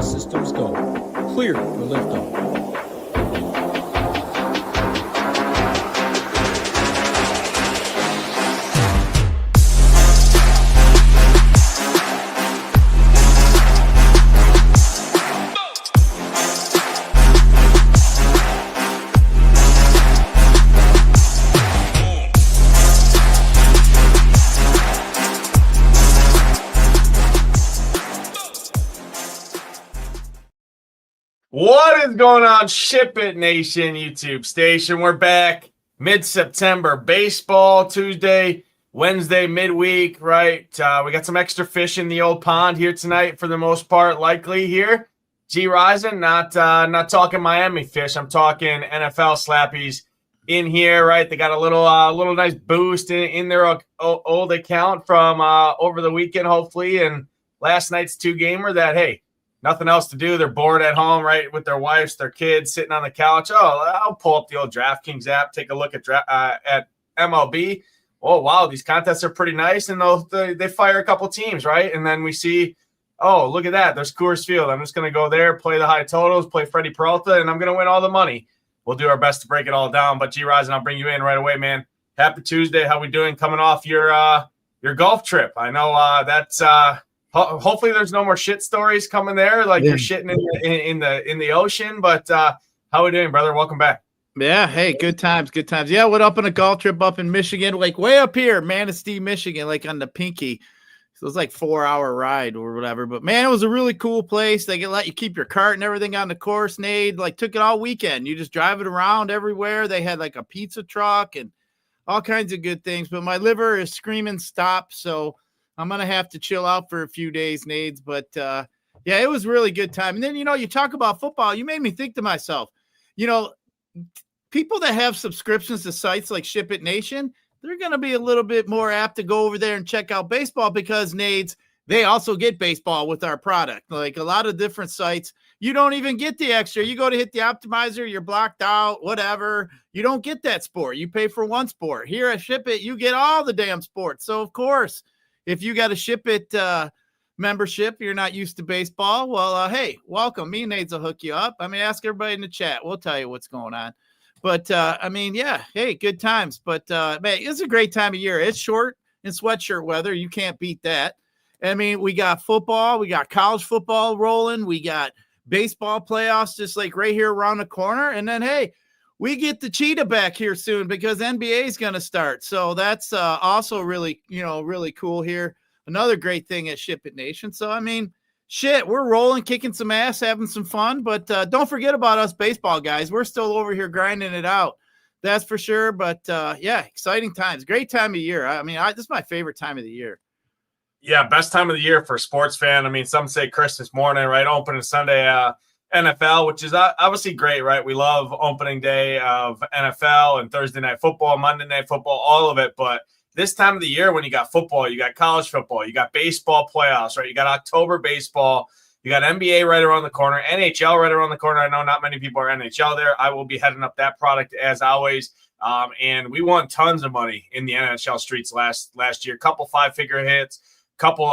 systems go. Clear for liftoff. What is going on, SHIPIT Nation YouTube station? We're back mid-September. Baseball Tuesday, Wednesday, midweek, right? We got some extra fish in the old pond here tonight for the most part, likely here. Gyiraszin, not talking Miami fish. I'm talking NFL slappies in here, right? They got a little nice boost in their old account from over the weekend, hopefully, and last night's two-gamer that, hey, nothing else to do. They're bored at home, right, with their wives, their kids, sitting on the couch. Oh, I'll pull up the old DraftKings app, take a look at MLB. Oh, wow, these contests are pretty nice, and they fire a couple teams, right? And then we see, oh, look at that. There's Coors Field. I'm just going to go there, play the high totals, play Freddie Peralta, and I'm going to win all the money. We'll do our best to break it all down. But, Gyiraszin, I'll bring you in right away, man. Happy Tuesday. How we doing coming off your golf trip? I know that's hopefully there's no more shit stories coming there, like you're shitting in the ocean. But how we doing, brother? Welcome back. Yeah, hey, good times. Yeah, went up on a golf trip up in Michigan, like way up here, Manistee, Michigan, like on the Pinky. So it was like 4-hour ride or whatever. But man, it was a really cool place. They can let you keep your cart and everything on the course. Nade like took it all weekend. You just drive it around everywhere. They had like a pizza truck and all kinds of good things. But my liver is screaming stop, so I'm going to have to chill out for a few days, Nades. But, yeah, it was really good time. And then, you talk about football. You made me think to myself, people that have subscriptions to sites like SHIPIT Nation, they're going to be a little bit more apt to go over there and check out baseball because, Nades, they also get baseball with our product. Like a lot of different sites, you don't even get the extra. You go to hit the optimizer, you're blocked out, whatever. You don't get that sport. You pay for one sport. Here at SHIPIT, you get all the damn sports. So, of course, if you got a SHIPIT membership, you're not used to baseball, well, hey, welcome. Me and Nades will hook you up. I mean, ask everybody in the chat. We'll tell you what's going on. But, yeah, hey, good times. But, man, it's a great time of year. It's short and sweatshirt weather. You can't beat that. I mean, we got football. We got college football rolling. We got baseball playoffs just like right here around the corner. And then, hey, we get the cheetah back here soon because NBA is going to start. So that's also really, really cool here. Another great thing at SHIPIT Nation. So, I mean, shit, we're rolling, kicking some ass, having some fun. But don't forget about us baseball guys. We're still over here grinding it out. That's for sure. But, yeah, exciting times. Great time of year. I mean, this is my favorite time of the year. Yeah, best time of the year for a sports fan. I mean, some say Christmas morning, right? Opening Sunday NFL, which is obviously great, right? We love opening day of NFL and Thursday night football, Monday night football, all of it. But this time of the year when you got football, you got college football, you got baseball playoffs, right? You got October baseball, you got NBA right around the corner, NHL right around the corner. I know not many people are NHL there. I will be heading up that product as always. And we won tons of money in the NHL streets last year. Couple 5-figure hits, couple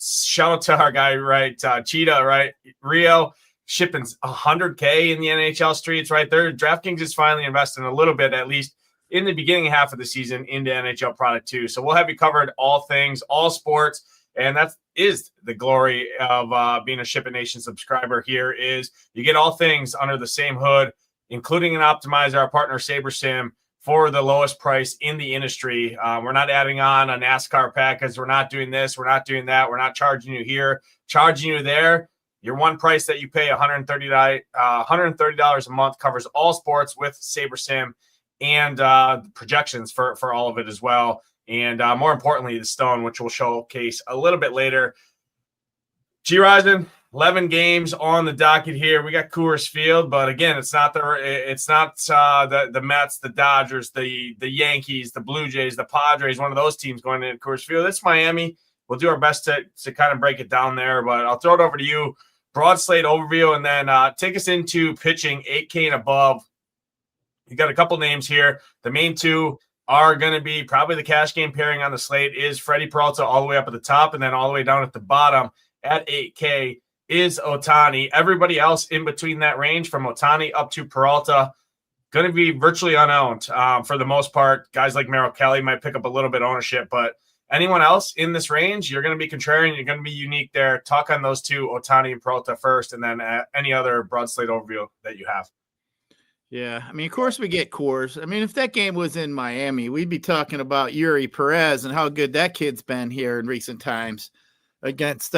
shout out to our guy, right? Cheetah, right? Rio. Shipping 100K in the NHL streets right there. DraftKings is finally investing a little bit, at least in the beginning half of the season, into NHL product too. So we'll have you covered all things, all sports. And that is the glory of being a SHIPIT Nation subscriber here is you get all things under the same hood, including an optimizer, our partner SaberSim, for the lowest price in the industry. We're not adding on a NASCAR package. We're not doing this. We're not doing that. We're not charging you here, charging you there. Your one price that you pay, $130 a month, covers all sports with SaberSim and projections for all of it as well. And more importantly, the Stone, which we'll showcase a little bit later. Gyiraszin, 11 games on the docket here. We got Coors Field, but again, it's not the Mets, the Dodgers, the Yankees, the Blue Jays, the Padres, one of those teams going into Coors Field. It's Miami. We'll do our best to kind of break it down there, but I'll throw it over to you. Broad slate overview, and then take us into pitching 8K and above. You got a couple names here. The main two are going to be probably the cash game pairing on the slate is Freddie Peralta all the way up at the top and then all the way down at the bottom at 8K is Ohtani. Everybody else in between that range from Ohtani up to Peralta going to be virtually unowned for the most part. Guys like Merrill Kelly might pick up a little bit of ownership, but anyone else in this range, you're going to be contrarian. You're going to be unique there. Talk on those two, Ohtani and Peralta first, and then any other broad slate overview that you have. Yeah, I mean, of course we get Coors. I mean, if that game was in Miami, we'd be talking about Yuri Perez and how good that kid's been here in recent times against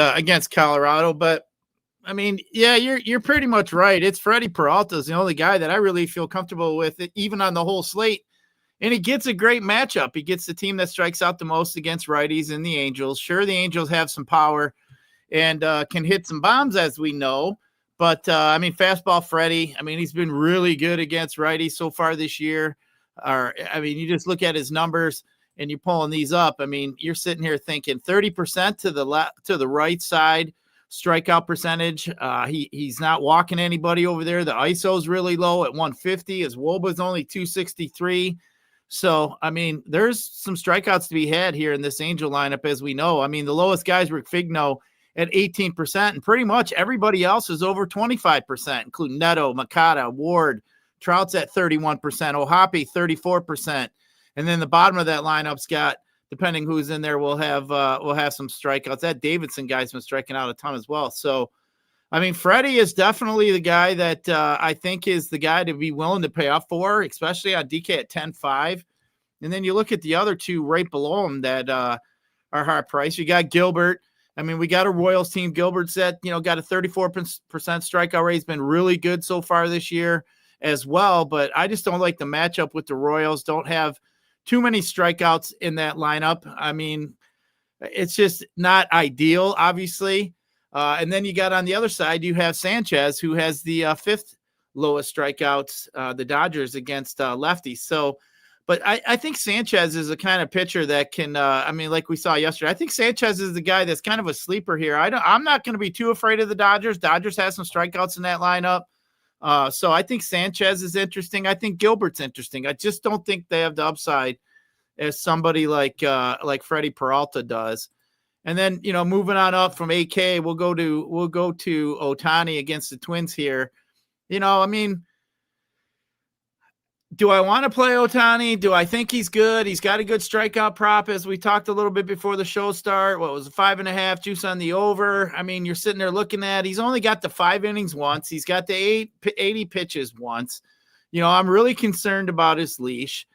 Colorado. But I mean, yeah, you're pretty much right. It's Freddie Peralta is the only guy that I really feel comfortable with, even on the whole slate. And he gets a great matchup. He gets the team that strikes out the most against righties in the Angels. Sure, the Angels have some power and can hit some bombs, as we know. But, I mean, fastball Freddie, I mean, he's been really good against righties so far this year. I mean, you just look at his numbers and you're pulling these up. I mean, you're sitting here thinking 30% to the right side strikeout percentage. He's not walking anybody over there. The ISO is really low at 150. His WOBA is only 263. So, I mean, there's some strikeouts to be had here in this Angel lineup, as we know. I mean, the lowest guys were Figno at 18%, and pretty much everybody else is over 25%, including Neto, Makata, Ward, Trout's at 31%, Ohapi 34%, and then the bottom of that lineup's got, depending who's in there, we'll have some strikeouts. That Davidson guy's been striking out a ton as well. So, I mean, Freddie is definitely the guy that I think is the guy to be willing to pay up for, especially on DK at 10.5. And then you look at the other two right below him that are hard price. You got Gilbert. I mean, we got a Royals team. Gilbert's got a 34% strikeout rate. He's been really good so far this year as well. But I just don't like the matchup with the Royals. Don't have too many strikeouts in that lineup. I mean, it's just not ideal, obviously. And then you got on the other side, you have Sanchez, who has the fifth lowest strikeouts, the Dodgers against lefties. So, but I think Sanchez is a kind of pitcher that can, I mean, like we saw yesterday, I think Sanchez is the guy that's kind of a sleeper here. I'm not going to be too afraid of the Dodgers. Dodgers has some strikeouts in that lineup. So I think Sanchez is interesting. I think Gilbert's interesting. I just don't think they have the upside as somebody like Freddie Peralta does. And then, moving on up from 8K, we'll go to Ohtani against the Twins here. I mean, do I want to play Ohtani? Do I think he's good? He's got a good strikeout prop, as we talked a little bit before the show start. What was it, 5.5 juice on the over? I mean, you're sitting there looking at, he's only got the 5 innings once. He's got the 80 pitches once. I'm really concerned about his leash.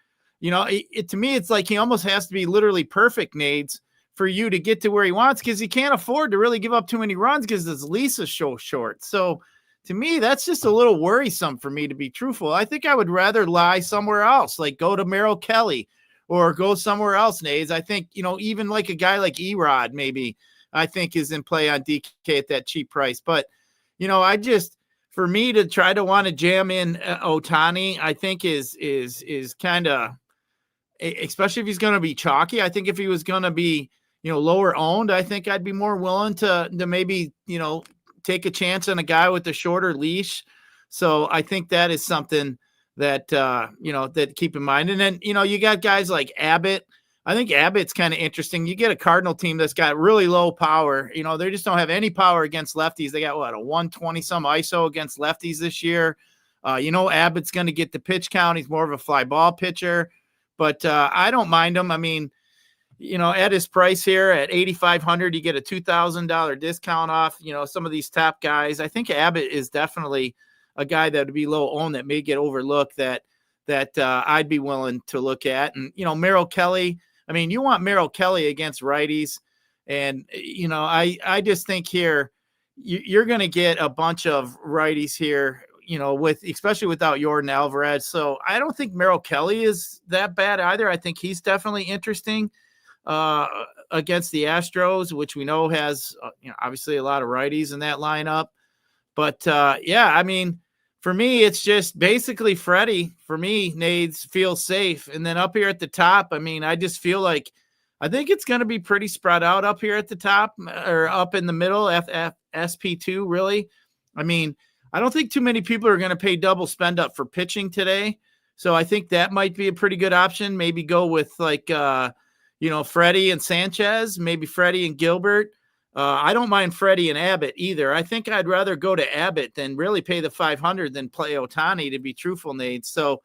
To me, it's like he almost has to be literally perfect, Nades, for you to get to where he wants, because he can't afford to really give up too many runs because his leash is so short. So to me, that's just a little worrisome for me, to be truthful. I think I would rather lie somewhere else, like go to Merrill Kelly or go somewhere else, Nades. I think, even like a guy like Erod, maybe, I think is in play on DK at that cheap price. But, for me to try to want to jam in Ohtani, I think is kind of, especially if he's going to be chalky. I think if he was going to be, lower owned, I think I'd be more willing to maybe, take a chance on a guy with a shorter leash. So I think that is something that, that keep in mind. And then, you got guys like Abbott. I think Abbott's kind of interesting. You get a Cardinal team that's got really low power. They just don't have any power against lefties. They got a 120 some ISO against lefties this year. Abbott's going to get the pitch count. He's more of a fly ball pitcher, but I don't mind him. I mean, at his price here at 8,500, you get a $2,000 discount off, some of these top guys. I think Abbott is definitely a guy that would be low owned that may get overlooked that I'd be willing to look at. And, Merrill Kelly, I mean, you want Merrill Kelly against righties. And, I just think here you're going to get a bunch of righties here, especially without Jordan Alvarez. So I don't think Merrill Kelly is that bad either. I think he's definitely interesting against the Astros, which we know has, obviously a lot of righties in that lineup. But I mean, for me, it's just basically Freddie. For me, Nades feels safe. And then up here at the top, I mean, I just feel like I think it's going to be pretty spread out up here at the top or up in the middle, SP2, really. I mean, I don't think too many people are going to pay double spend up for pitching today. So I think that might be a pretty good option. Maybe go with like, Freddie and Sanchez, maybe Freddie and Gilbert. I don't mind Freddie and Abbott either. I think I'd rather go to Abbott than really pay the 500 than play Ohtani, to be truthful, Nate. So,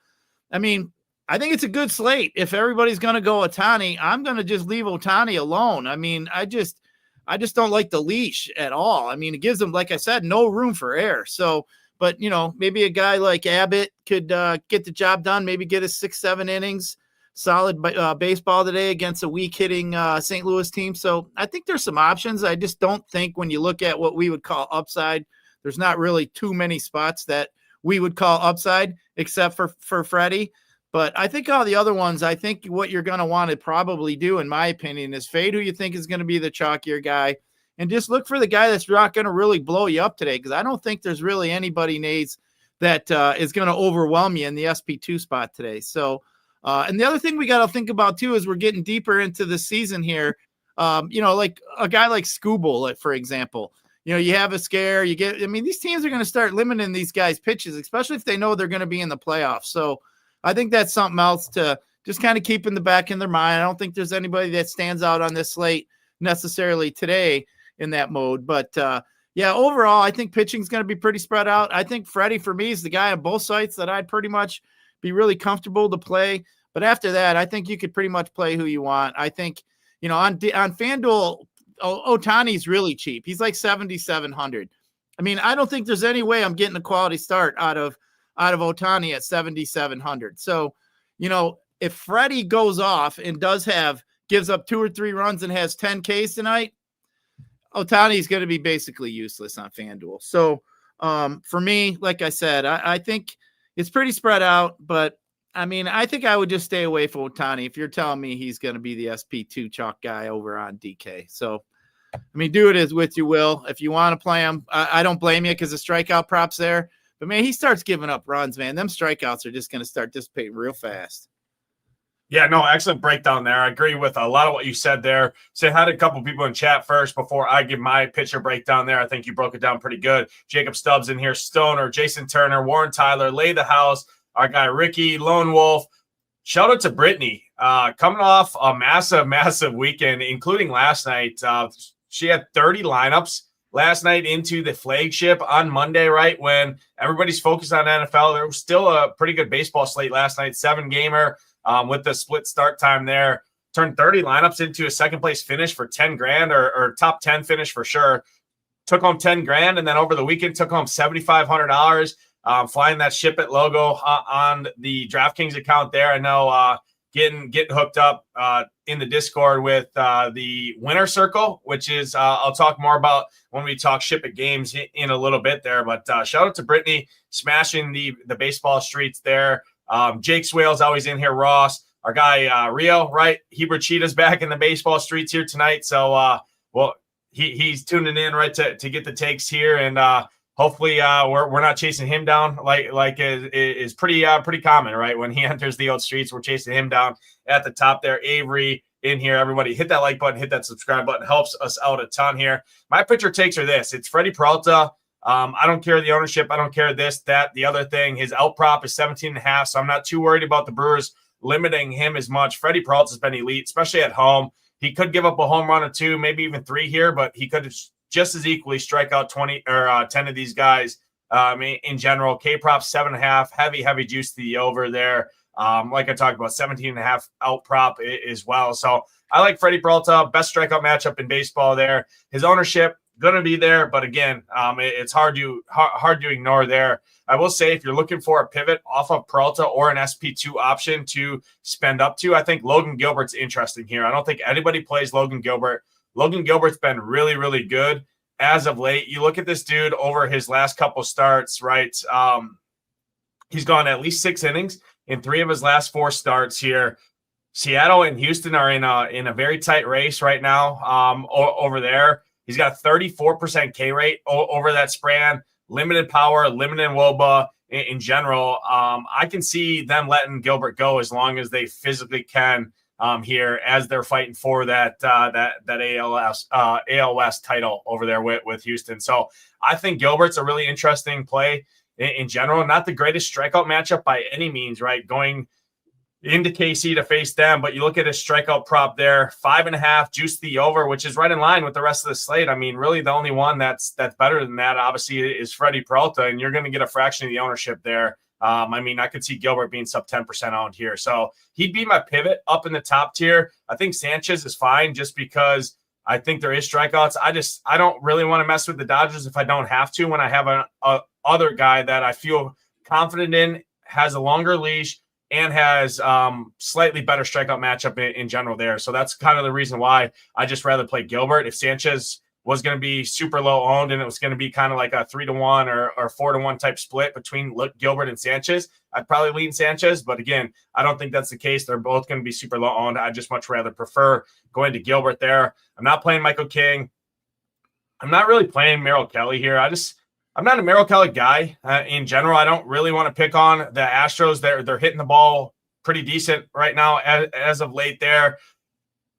I mean, I think it's a good slate. If everybody's going to go Ohtani, I'm going to just leave Ohtani alone. I mean, I just don't like the leash at all. I mean, it gives them, like I said, no room for error. So, but maybe a guy like Abbott could get the job done, maybe get his 6-7 innings. Solid baseball today against a weak hitting St. Louis team. So I think there's some options. I just don't think when you look at what we would call upside, there's not really too many spots that we would call upside except for Freddie. But I think all the other ones, I think what you're going to want to probably do, in my opinion, is fade who you think is going to be the chalkier guy and just look for the guy that's not going to really blow you up today, because I don't think there's really anybody, Nades, that is going to overwhelm you in the SP2 spot today. So, and the other thing we got to think about too is we're getting deeper into the season here. Like a guy like Skubal, for example. You have a scare. These teams are going to start limiting these guys' pitches, especially if they know they're going to be in the playoffs. So I think that's something else to just kind of keep in the back of their mind. I don't think there's anybody that stands out on this slate necessarily today in that mode. But overall, I think pitching is going to be pretty spread out. I think Freddie, for me, is the guy on both sites that I'd pretty much be really comfortable to play. But after that, I think you could pretty much play who you want. I think, on FanDuel, Ohtani's really cheap. He's like 7,700. I mean, I don't think there's any way I'm getting a quality start out of Ohtani at 7,700. So, if Freddie goes off and gives up 2 or 3 runs and has 10 Ks tonight, Ohtani's going to be basically useless on FanDuel. So, for me, like I said, I think it's pretty spread out, but I think I would just stay away from Ohtani if you're telling me he's going to be the SP2 chalk guy over on DK. So, do it as with you will. If you want to play him, I don't blame you because the strikeout prop's there. But, man, he starts giving up runs, man. Them strikeouts are just going to start dissipating real fast. Yeah, no, excellent breakdown there. I agree with a lot of what you said there. Say hi to a couple people in chat first before I give my pitcher breakdown there. I think you broke it down pretty good. Jacob Stubbs in here, Stoner, Jason Turner, Warren Tyler, Lay the House, our guy Ricky, Lone Wolf. Shout out to Brittany, coming off a massive weekend, including last night. She had 30 lineups last night into the flagship on Monday, right when everybody's focused on NFL. There was still a pretty good baseball slate last night, 7-gamer with the split start time there. Turned 30 lineups into a second-place finish for 10 grand or top 10 finish for sure. Took home 10 grand, and then over the weekend took home $7,500. Flying that SHIPIT logo on the DraftKings account there. I know getting hooked up in the Discord with the winner circle, which is I'll talk more about when we talk SHIPIT games in a little bit there. But shout out to Brittany smashing the baseball streets there. Jake Swale's always in here. Ross, our guy Rio, right? Hebrew Cheetah's back in the baseball streets here tonight. So he's tuning in right to get the takes here and. Hopefully, we're not chasing him down like is pretty common, right? When he enters the old streets, we're chasing him down at the top there. Avery in here, everybody hit that like button, hit that subscribe button, helps us out a ton here. My pitcher takes are this: it's Freddie Peralta. I don't care the ownership, I don't care this, that, the other thing. His out prop is 17.5, so I'm not too worried about the Brewers limiting him as much. Freddie Peralta's been elite, especially at home. He could give up a home run or 2, maybe even 3 here, but he could have just as equally strike out 20 or 10 of these guys in general. K-prop 7.5, heavy juice to the over there. Like I talked about, 17.5 out prop as well. So I like Freddie Peralta, best strikeout matchup in baseball there. His ownership going to be there, but again, it's hard to ignore there. I will say if you're looking for a pivot off of Peralta or an SP2 option to spend up to, I think Logan Gilbert's interesting here. I don't think anybody plays Logan Gilbert. Logan Gilbert's been really good as of late. You look at this dude over his last couple starts, right? He's gone at least 6 innings in 3 of his last 4 starts here. Seattle and Houston are in a very tight race right now over there. He's got a 34% K rate over that span, limited power, limited WOBA in general. I can see them letting Gilbert go as long as they physically can. Here as they're fighting for that AL West title over there with Houston. So I think Gilbert's a really interesting play in general. Not the greatest strikeout matchup by any means, right? Going into KC to face them. But you look at his strikeout prop there, 5.5, juice the over, which is right in line with the rest of the slate. I mean, really the only one that's better than that, obviously, is Freddie Peralta, and you're going to get a fraction of the ownership there. I mean, I could see Gilbert being sub 10% owned here. So he'd be my pivot up in the top tier. I think Sanchez is fine just because I think there is strikeouts. I don't really want to mess with the Dodgers if I don't have to, when I have a other guy that I feel confident in, has a longer leash, and has slightly better strikeout matchup in general there. So that's kind of the reason why I just rather play Gilbert. If Sanchez was going to be super low owned and it was going to be kind of like a 3-1 or 4-1 type split between Gilbert and Sanchez, I'd probably lean Sanchez. But again, I don't think that's the case. They're both going to be super low owned. I just much rather prefer going to Gilbert there. I'm not playing Michael King. I'm not really playing Merrill Kelly here. I'm not a Merrill Kelly guy in general. I don't really want to pick on the Astros. They're hitting the ball pretty decent right now as of late there.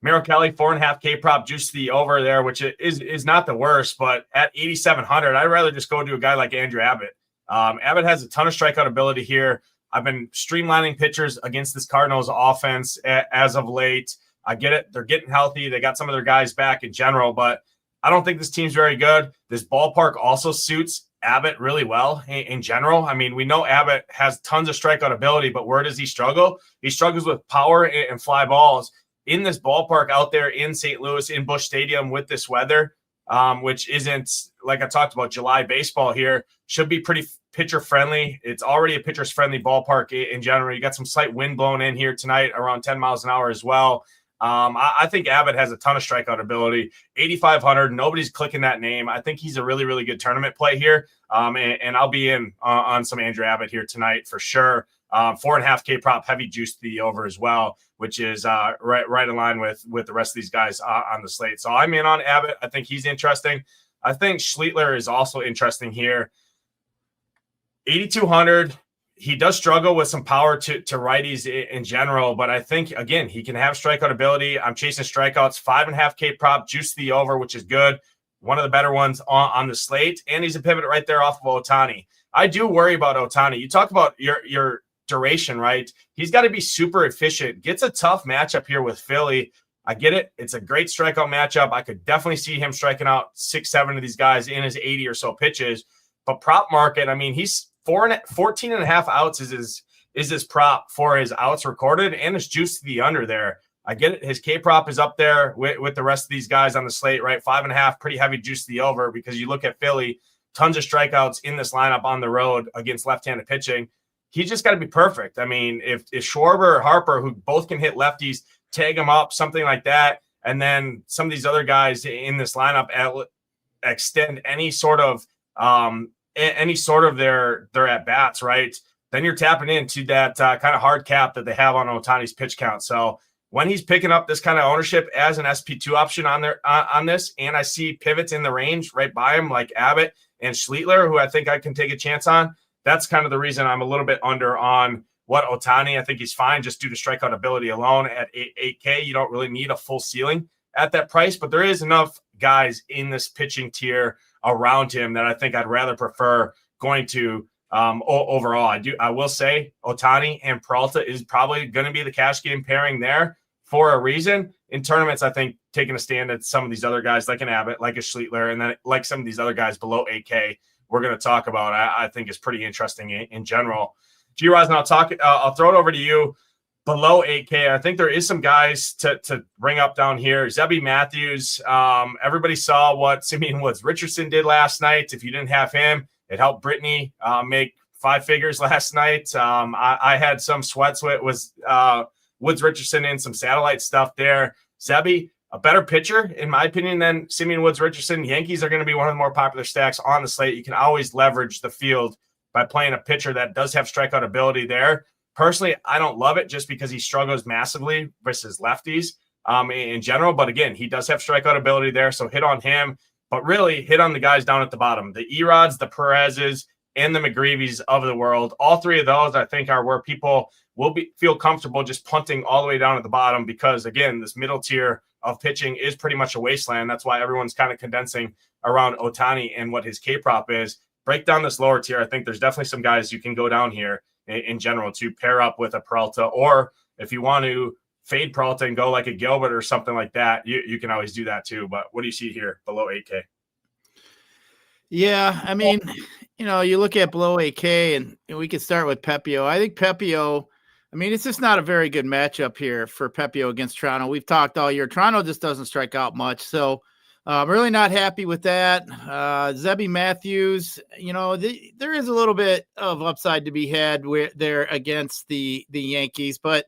Merrill Kelly, 4.5K prop, juice the over there, which is not the worst, but at 8,700, I'd rather just go to a guy like Andrew Abbott. Abbott has a ton of strikeout ability here. I've been streamlining pitchers against this Cardinals offense as of late. I get it. They're getting healthy. They got some of their guys back in general, but I don't think this team's very good. This ballpark also suits Abbott really well in general. I mean, we know Abbott has tons of strikeout ability, but where does he struggle? He struggles with power and fly balls. In this ballpark out there in St. Louis, in Busch Stadium with this weather, which isn't, like I talked about, July baseball here, should be pretty pitcher friendly. It's already a pitcher's friendly ballpark in general. You got some slight wind blowing in here tonight, around 10 miles an hour as well. I think Abbott has a ton of strikeout ability. 8,500. Nobody's clicking that name. I think he's a really, really good tournament play here. And I'll be in on some Andrew Abbott here tonight for sure. 4.5K prop, heavy juice to the over as well, which is right in line with the rest of these guys on the slate. So I'm in on Abbott. I think he's interesting. I think Schlittler is also interesting here. 8,200. He does struggle with some power to righties in general, but I think, again, he can have strikeout ability. I'm chasing strikeouts, 5.5K prop, juice the over, which is good. One of the better ones on the slate, and he's a pivot right there off of Ohtani. I do worry about Ohtani. You talk about your duration, right? He's got to be super efficient. Gets a tough matchup here with Philly. I get it. It's a great strikeout matchup. I could definitely see him striking out 6-7 of these guys in his 80 or so pitches. But prop market, I mean, he's 14.5 outs is his prop for his outs recorded, and his juice to the under there. I get it. His K prop is up there with the rest of these guys on the slate, right? 5.5, pretty heavy juice to the over, because you look at Philly, tons of strikeouts in this lineup on the road against left-handed pitching. He's just got to be perfect. I mean, if Schwarber or Harper, who both can hit lefties, tag him up, something like that, and then some of these other guys in this lineup extend any sort of their at bats, right? Then you're tapping into that kind of hard cap that they have on Ohtani's pitch count. So when he's picking up this kind of ownership as an SP2 option on this, and I see pivots in the range right by him like Abbott and Schlittler, who I think I can take a chance on, that's kind of the reason I'm a little bit under on what Ohtani. I think he's fine just due to strikeout ability alone at 8K. You don't really need a full ceiling at that price, but there is enough guys in this pitching tier around him that I think I'd rather prefer going to overall. I will say Ohtani and Peralta is probably going to be the cash game pairing there for a reason. In tournaments, I think taking a stand at some of these other guys like an Abbott, like a Schlittler, and then like some of these other guys below 8K we're going to talk about, I think is pretty interesting in general. Gyiraszin, I'll throw it over to you. Below 8K, I think there is some guys to bring up down here. Zebby Matthews, everybody saw what Simeon Woods-Richardson did last night. If you didn't have him, it helped Brittany make 5 figures last night. I had some sweats with Woods-Richardson and some satellite stuff there. Zebby, a better pitcher, in my opinion, than Simeon Woods-Richardson. Yankees are going to be one of the more popular stacks on the slate. You can always leverage the field by playing a pitcher that does have strikeout ability there. Personally, I don't love it just because he struggles massively versus lefties in general. But again, he does have strikeout ability there, so hit on him. But really, hit on the guys down at the bottom. The Erods, the Perezes, and the McGreevies of the world. All 3 of those, I think, are where people will feel comfortable just punting all the way down at the bottom because, again, this middle tier of pitching is pretty much a wasteland. That's why everyone's kind of condensing around Ohtani and what his K-prop is. Break down this lower tier. I think there's definitely some guys you can go down here in general to pair up with a Peralta or if you want to fade Peralta and go like a Gilbert or something like that, you can always do that too. But what do you see here below 8K? Yeah, I mean, you look at below 8K, and we could start with Pepio. I think Pepio, I mean, it's just not a very good matchup here for Pepio against Toronto. We've talked all year. Toronto just doesn't strike out much. So I'm really not happy with that. Zebby Matthews, there is a little bit of upside to be had there against the Yankees. But,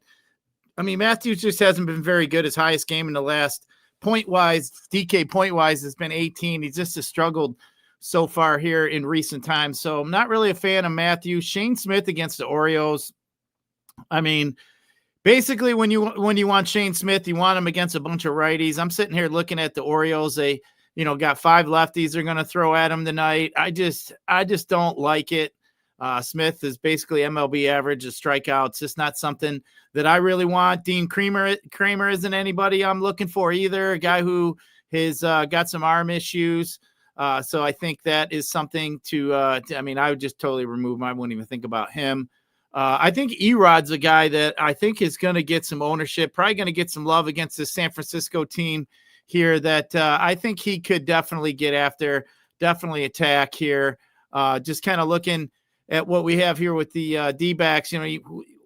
I mean, Matthews just hasn't been very good. His highest game in the last point-wise, DK point-wise, has been 18. He's just struggled so far here in recent times. So I'm not really a fan of Matthews. Shane Smith against the Orioles. I mean, basically when you want Shane Smith, you want him against a bunch of righties. I'm sitting here looking at the Orioles. They, got 5 lefties they're going to throw at him tonight. I just don't like it. Smith is basically MLB average of strikeouts. Just not something that I really want. Dean Kramer isn't anybody I'm looking for either. A guy who has got some arm issues. So I think that is something I would just totally remove him. I wouldn't even think about him. I think Erod's a guy that I think is going to get some ownership, probably going to get some love against the San Francisco team here that I think he could definitely get after, definitely attack here. Just kind of looking at what we have here with the D-backs.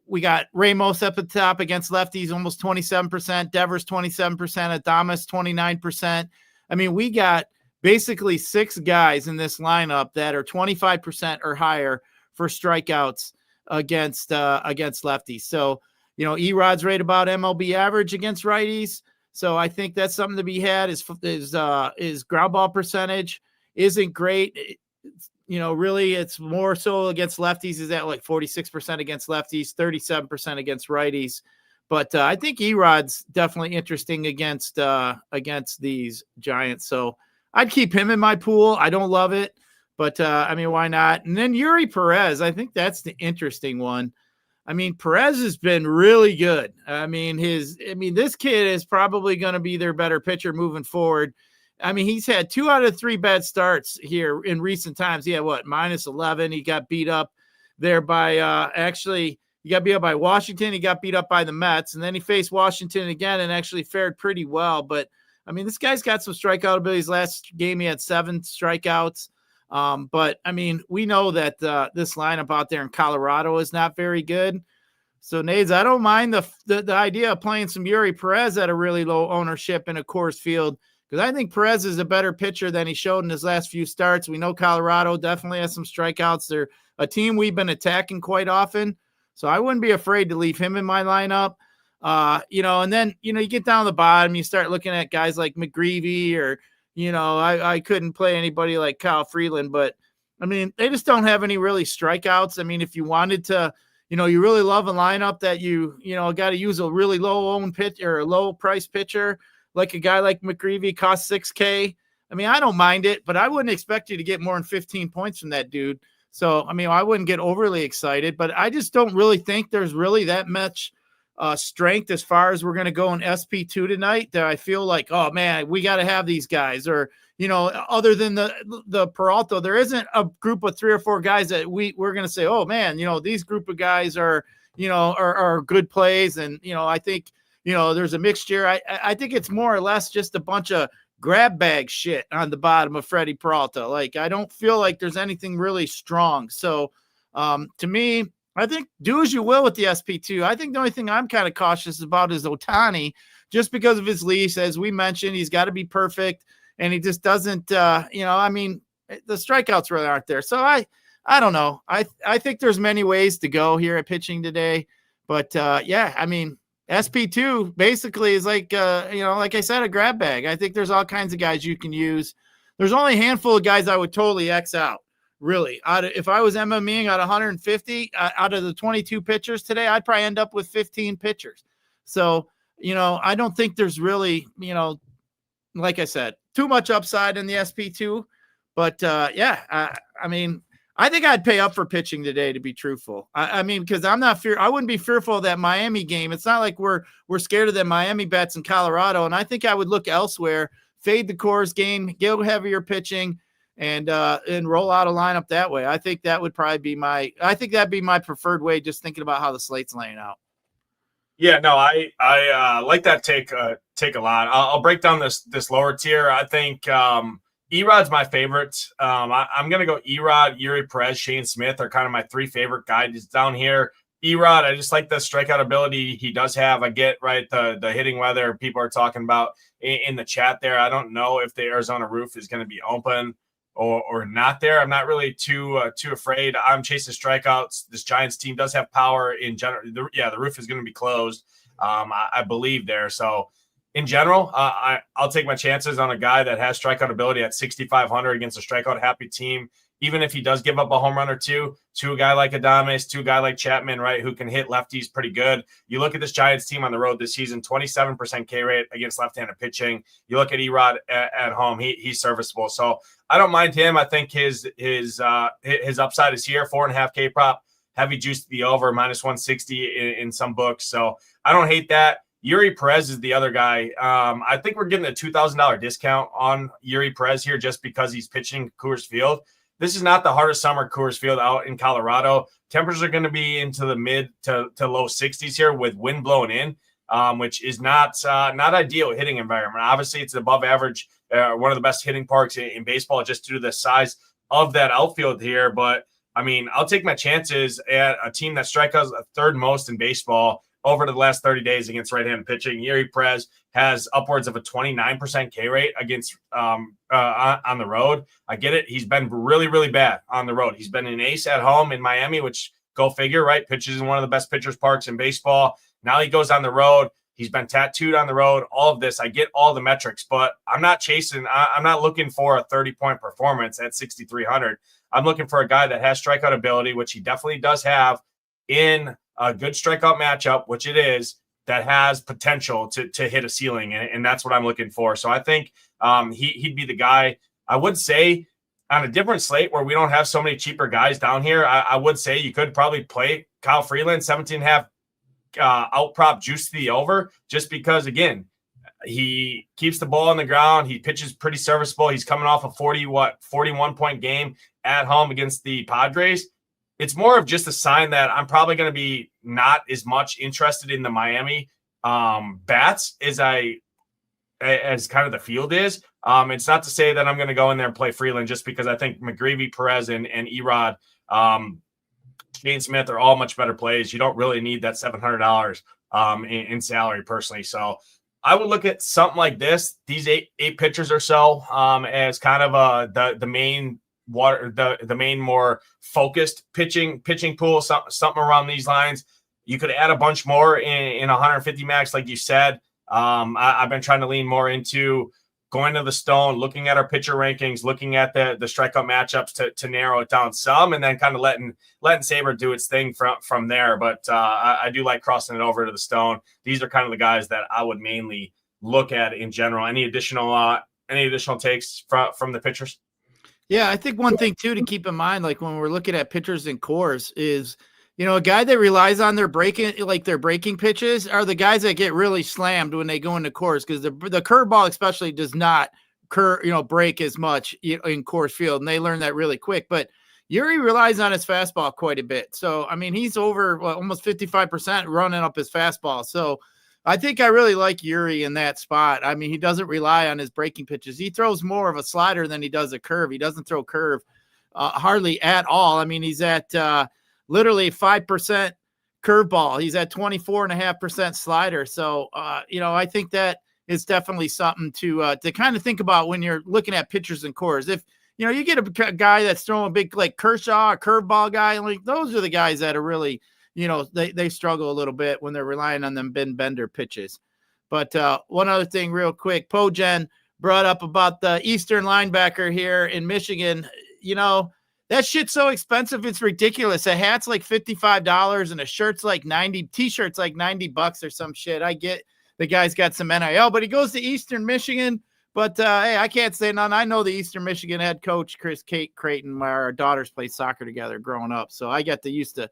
We got Ramos up at the top against lefties, almost 27%, Devers 27%, Adames 29%. I mean, we got basically 6 guys in this lineup that are 25% or higher for strikeouts against lefties. So, Erod's right about MLB average against righties. So I think that's something to be had. His ground ball percentage isn't great. Really it's more so against lefties. Is at like 46% against lefties, 37% against righties. But I think Erod's definitely interesting against these Giants. So I'd keep him in my pool. I don't love it, but why not? And then Yuri Perez, I think that's the interesting one. I mean, Perez has been really good. This kid is probably going to be their better pitcher moving forward. I mean, he's had 2 out of 3 bad starts here in recent times. He had -11. He got beat up there by he got beat up by Washington. He got beat up by the Mets, and then he faced Washington again and actually fared pretty well. But I mean, this guy's got some strikeout abilities. Last game, he had 7 strikeouts. But I mean, we know that this lineup out there in Colorado is not very good. So Nades, I don't mind the idea of playing some Yuri Perez at a really low ownership in a Coors Field, because I think Perez is a better pitcher than he showed in his last few starts. We know Colorado definitely has some strikeouts. They're a team we've been attacking quite often. So I wouldn't be afraid to leave him in my lineup. And then, you get down the bottom, you start looking at guys like McGreevy or, I couldn't play anybody like Kyle Freeland, but I mean, they just don't have any really strikeouts. I mean, if you wanted to, you really love a lineup that you got to use a really low-owned pitcher or a low-price pitcher, like a guy like McGreevy costs $6K. I mean, I don't mind it, but I wouldn't expect you to get more than 15 points from that dude. So, I mean, I wouldn't get overly excited, but I just don't really think there's really that much strength as far as we're going to go in SP2 tonight that I feel like, oh man, we got to have these guys. Or, other than the Peralta, there isn't a group of 3 or 4 guys that we're going to say, oh man, these group of guys are good plays. And, I think, there's a mixture. I think it's more or less just a bunch of grab bag shit on the bottom of Freddie Peralta. Like, I don't feel like there's anything really strong. So to me, I think do as you will with the SP2. I think the only thing I'm kind of cautious about is Ohtani, just because of his lease. As we mentioned, he's got to be perfect, and he just doesn't, the strikeouts really aren't there. So I don't know. I think there's many ways to go here at pitching today. But, SP2 basically is like, like I said, a grab bag. I think there's all kinds of guys you can use. There's only a handful of guys I would totally X out. Really, if I was MMEing at 150 out of the 22 pitchers today, I'd probably end up with 15 pitchers. So, I don't think there's really, like I said, too much upside in the SP2. But I think I'd pay up for pitching today, to be truthful. Because I wouldn't be fearful of that Miami game. It's not like we're scared of the Miami bets in Colorado. And I think I would look elsewhere, fade the Coors game, go heavier pitching, and roll out a lineup that way. I think that would probably be that'd be my preferred way, just thinking about how the slate's laying out. Yeah, no, I like that take a lot. I'll break down this lower tier. I think Erod's my favorite. I'm gonna go Erod, Yuri Perez, Shane Smith are kind of my three favorite guys down here. Erod, I just like the strikeout ability he does have. I get right the hitting weather people are talking about in the chat there. I don't know if the Arizona roof is going to be open or not there. I'm not really too afraid. I'm chasing strikeouts. This Giants team does have power in general. The roof is going to be closed. I believe there. So in general, I'll take my chances on a guy that has strikeout ability at 6,500 against a strikeout happy team. Even if he does give up a home run or two to a guy like Adames, to a guy like Chapman, right, who can hit lefties pretty good. You look at this Giants team on the road this season, 27% K rate against left-handed pitching. You look at Erod at home, he's serviceable. So I don't mind him. I think his upside is here, 4.5 K prop, heavy juice to the over, -160 in some books. So I don't hate that. Yuri Perez is the other guy. I think we're getting a $2,000 discount on Yuri Perez here just because he's pitching Coors Field. This is not the hardest summer Coors Field out in Colorado. Temperatures are going to be into the mid to low 60s here with wind blowing in, which is not ideal hitting environment. Obviously, it's above average, one of the best hitting parks in baseball just due to the size of that outfield here. But, I mean, I'll take my chances at a team that strikes us third most in baseball over the last 30 days against right-handed pitching. Yuri Perez has upwards of a 29% K rate against on the road. I get it. He's been really, really bad on the road. He's been an ace at home in Miami, which go figure, right? Pitches in one of the best pitchers parks in baseball. Now he goes on the road. He's been tattooed on the road. All of this, I get all the metrics, but I'm not chasing. I'm not looking for a 30-point performance at 6,300. I'm looking for a guy that has strikeout ability, which he definitely does have in a good strikeout matchup, which it is, that has potential to hit a ceiling, and that's what I'm looking for. So I think he'd be the guy. I would say on a different slate where we don't have so many cheaper guys down here, I would say you could probably play Kyle Freeland, 17.5 out prop juice to the over, just because, again, he keeps the ball on the ground. He pitches pretty serviceable. He's coming off a 41-point game at home against the Padres. It's more of just a sign that I'm probably going to be not as much interested in the Miami bats as kind of the field is. It's not to say that I'm going to go in there and play Freeland just because I think McGreevy, Perez, and Erod, Shane Smith are all much better plays. You don't really need that $700 in salary personally. So I would look at something like this, these eight pitchers or so, as kind of the main the main more focused pitching pool, something around these lines. You could add a bunch more in 150 max, like you said. I've been trying to lean more into going to the stone, looking at our pitcher rankings, looking at the strikeout matchups to narrow it down some, and then kind of letting Saber do its thing from there. But I do like crossing it over to the stone. These are kind of the guys that I would mainly look at in general. Any additional takes from the pitchers? Yeah, I think one thing too to keep in mind, like when we're looking at pitchers and cores, is a guy that relies on their breaking pitches are the guys that get really slammed when they go into cores, because the curveball especially does not break as much in Coors Field, and they learn that really quick. But Yuri relies on his fastball quite a bit. So I mean, he's over almost 55% running up his fastball. So I think I really like Yuri in that spot. I mean, he doesn't rely on his breaking pitches. He throws more of a slider than he does a curve. He doesn't throw curve hardly at all. I mean, he's at literally 5% curveball. He's at 24.5% slider. So, I think that is definitely something to kind of think about when you're looking at pitchers and cores. If, you get a guy that's throwing a big, like Kershaw, a curveball guy, like those are the guys that are really, they struggle a little bit when they're relying on them Ben Bender pitches. But one other thing real quick, Pojen brought up about the Eastern linebacker here in Michigan. That shit's so expensive. It's ridiculous. A hat's like $55 and a shirt's like 90, t-shirt's like $90 or some shit. I get the guy's got some NIL, but he goes to Eastern Michigan. But hey, I can't say none. I know the Eastern Michigan head coach, Kate Creighton. Our daughters played soccer together growing up. So I got to used to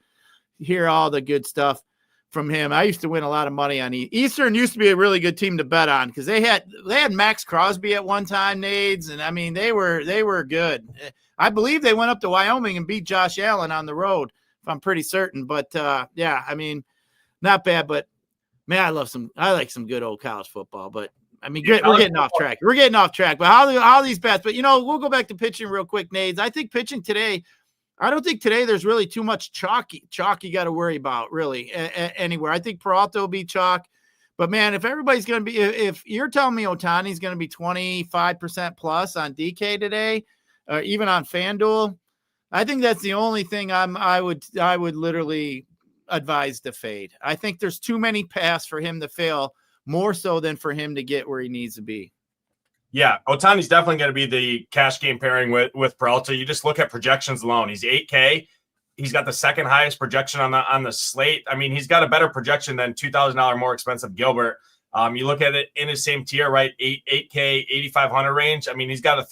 hear all the good stuff from him. I used to win a lot of money on Eastern. Used to be a really good team to bet on because they had Max Crosby at one time, Nades, and I mean they were good. I believe they went up to Wyoming and beat Josh Allen on the road, if I'm pretty certain. But yeah, I mean, not bad. But Man, I like some good old college football, but I mean, we're getting off track. We're getting off track. But how these bets? But we'll go back to pitching real quick, Nades. I think pitching today. I don't think today there's really too much chalk you got to worry about really anywhere. I think Peralta will be chalk, but man, if everybody's going to be, if you're telling me Ohtani's going to be 25% plus on DK today, or even on FanDuel, I think that's the only thing I would literally advise to fade. I think there's too many paths for him to fail, more so than for him to get where he needs to be. Yeah, Ohtani's definitely going to be the cash game pairing with Peralta. You just look at projections alone. He's 8K. He's got the second highest projection on the slate. I mean, he's got a better projection than $2,000 more expensive Gilbert. You look at it in his same tier, right? 8K, 8,500 range. I mean, he's got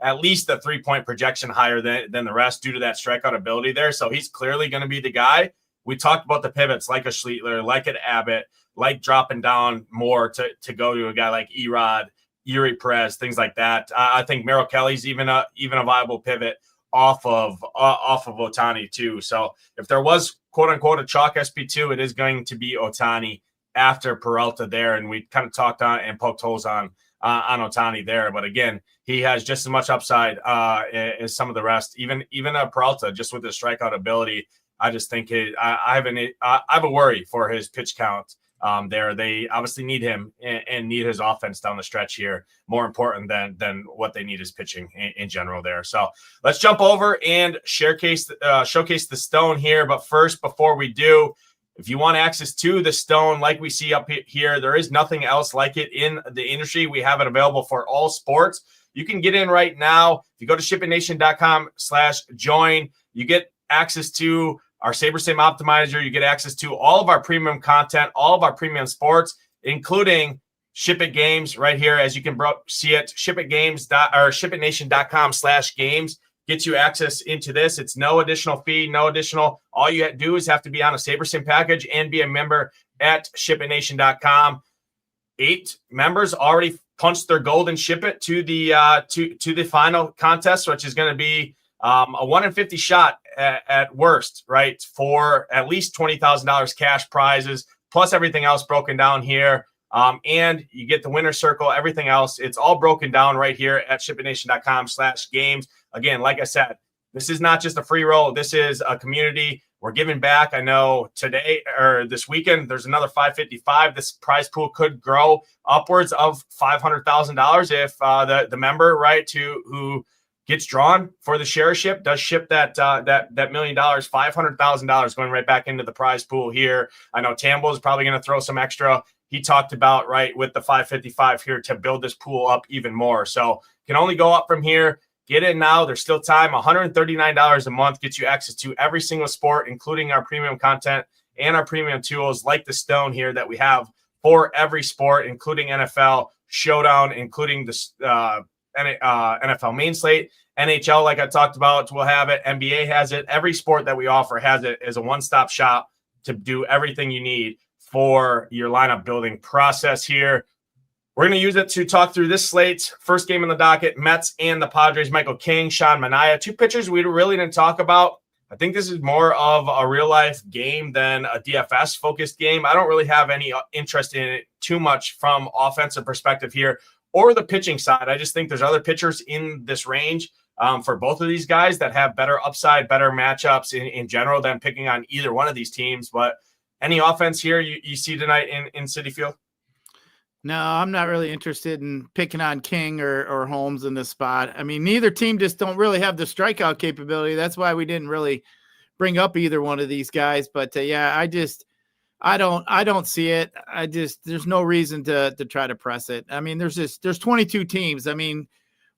at least a 3-point projection higher than the rest due to that strikeout ability there. So he's clearly going to be the guy. We talked about the pivots like a Schlittler, like an Abbott, like dropping down more to go to a guy like Erod, Yuri Perez, things like that. I think Merrill Kelly's even a viable pivot off of Ohtani too. So if there was quote unquote a chalk SP2, it is going to be Ohtani after Peralta there. And we kind of talked on and poked holes on Ohtani there. But again, he has just as much upside as some of the rest, even Peralta, just with his strikeout ability. I just think I have a worry for his pitch count. There, they obviously need him and need his offense down the stretch here. More important than what they need is pitching in general there. So let's jump over and showcase the stone here. But first, before we do, if you want access to the stone, like we see up here, there is nothing else like it in the industry. We have it available for all sports. You can get in right now. If you go to shipitnation.com/join, you get access to our SaberSim optimizer. You get access to all of our premium content, all of our premium sports, including ShipIt games right here. As you can see it, shipitnation.com/games gets you access into this. It's no additional fee, no additional. All you do is have to be on a SaberSim package and be a member at shipitnation.com. 8 members already punched their gold and ShipIt to the final contest, which is going to be a 1 in 50 shot at worst, right? For at least $20,000 cash prizes, plus everything else broken down here. And you get the winner circle, everything else. It's all broken down right here at shipitnation.com/games. Again, like I said, this is not just a free roll. This is a community. We're giving back. I know today or this weekend, there's another 555. This prize pool could grow upwards of $500,000 if the member, right, who gets drawn for the shareship does ship that $1 million, $500,000 going right back into the prize pool here. I know Tambo is probably going to throw some extra. He talked about, right, with the 555 here to build this pool up even more. So can only go up from here. Get in now. There's still time. $139 a month gets you access to every single sport, including our premium content and our premium tools like the stone here that we have for every sport, including NFL Showdown, including the NFL main slate, NHL, like I talked about, will have it. NBA has it. Every sport that we offer has it as a one-stop shop to do everything you need for your lineup building process here. We're going to use it to talk through this slate. First game on the docket, Mets and the Padres, Michael King, Sean Manaea. 2 pitchers we really didn't talk about. I think this is more of a real-life game than a DFS-focused game. I don't really have any interest in it too much from offensive perspective here, or the pitching side. I just think there's other pitchers in this range for both of these guys that have better upside, better matchups in general than picking on either one of these teams. But any offense here you see tonight in Citi Field? No, I'm not really interested in picking on King or Holmes in this spot. I mean, neither team just don't really have the strikeout capability. That's why we didn't really bring up either one of these guys. But yeah, I don't see it. There's no reason to try to press it. I mean, there's 22 teams. I mean,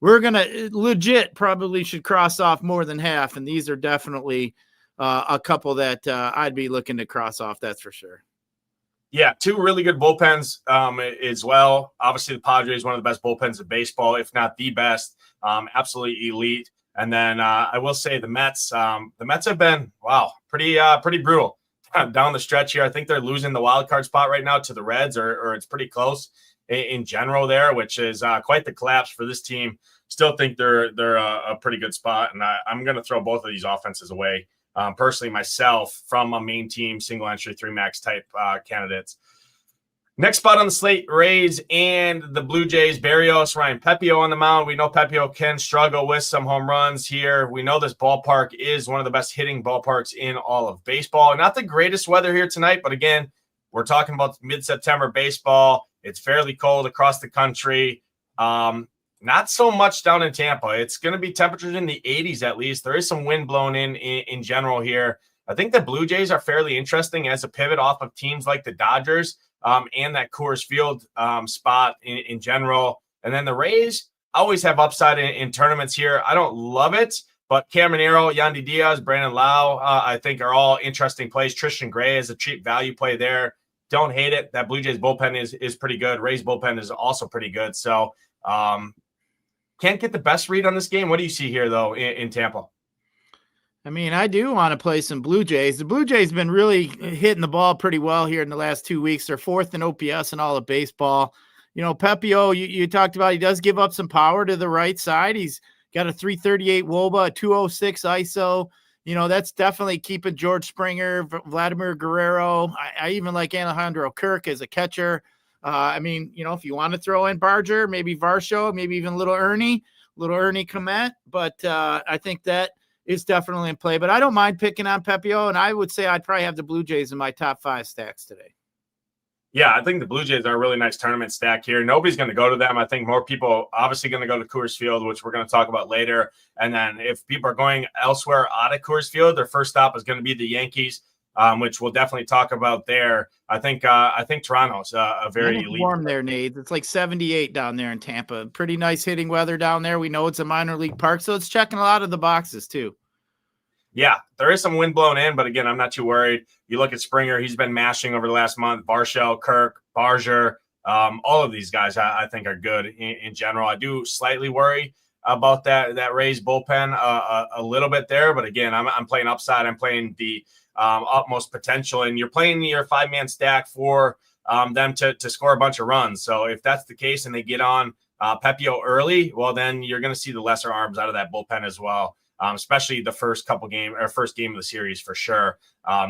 we're going to legit probably should cross off more than half. And these are definitely a couple that I'd be looking to cross off. That's for sure. Yeah, 2 really good bullpens as well. Obviously, the Padres, one of the best bullpens in baseball, if not the best. Absolutely elite. And then I will say the Mets have been, pretty brutal down the stretch here. I think they're losing the wild card spot right now to the Reds, or it's pretty close in general there, which is quite the collapse for this team. Still think they're a pretty good spot, and I'm going to throw both of these offenses away. Personally, myself, from a main team, single entry, 3 max type candidates. Next spot on the slate, Rays and the Blue Jays. Berrios, Ryan Pepiot on the mound. We know Pepiot can struggle with some home runs here. We know this ballpark is one of the best hitting ballparks in all of baseball. Not the greatest weather here tonight, but again, we're talking about mid-September baseball. It's fairly cold across the country. Not so much down in Tampa. It's going to be temperatures in the 80s at least. There is some wind blown in general here. I think the Blue Jays are fairly interesting as a pivot off of teams like the Dodgers. And that Coors Field spot in general. And then the Rays always have upside in tournaments here. I don't love it, but Caminero, Yandy Diaz, Brandon Lau, I think are all interesting plays. Tristan Gray is a cheap value play there. Don't hate it. That Blue Jays bullpen is pretty good. Rays bullpen is also pretty good. So can't get the best read on this game. What do you see here, though, in Tampa? I mean, I do want to play some Blue Jays. The Blue Jays been really hitting the ball pretty well here in the last 2 weeks. They're fourth in OPS in all of baseball. You know, Pepiot, you talked about, he does give up some power to the right side. He's got a 338 WOBA, a 206 ISO. You know, that's definitely keeping George Springer, Vladimir Guerrero. I even like Alejandro Kirk as a catcher. I mean, you know, if you want to throw in Barger, maybe Varsho, maybe even little Ernie Komet. But I think that is definitely in play, but I don't mind picking on Pepiot, and I would say I'd probably have the Blue Jays in my top 5 stacks today. Yeah, I think the Blue Jays are a really nice tournament stack here. Nobody's going to go to them. I think more people obviously going to go to Coors Field, which we're going to talk about later. And then if people are going elsewhere out of Coors Field, their first stop is going to be the Yankees, which we'll definitely talk about there. I think Toronto's a very elite. Warm there, Nate. It's like 78 down there in Tampa. Pretty nice hitting weather down there. We know it's a minor league park, so it's checking a lot of the boxes too. Yeah, there is some wind blown in, but again, I'm not too worried. You look at Springer, he's been mashing over the last month. Varsho, Kirk, Barger, all of these guys I think are good in general. I do slightly worry about that Rays bullpen a little bit there, but again, I'm playing upside. I'm playing the utmost potential, and you're playing your 5-man stack for them to score a bunch of runs. So if that's the case and they get on Pepiot early, well, then you're going to see the lesser arms out of that bullpen as well. Especially the first game of the series for sure.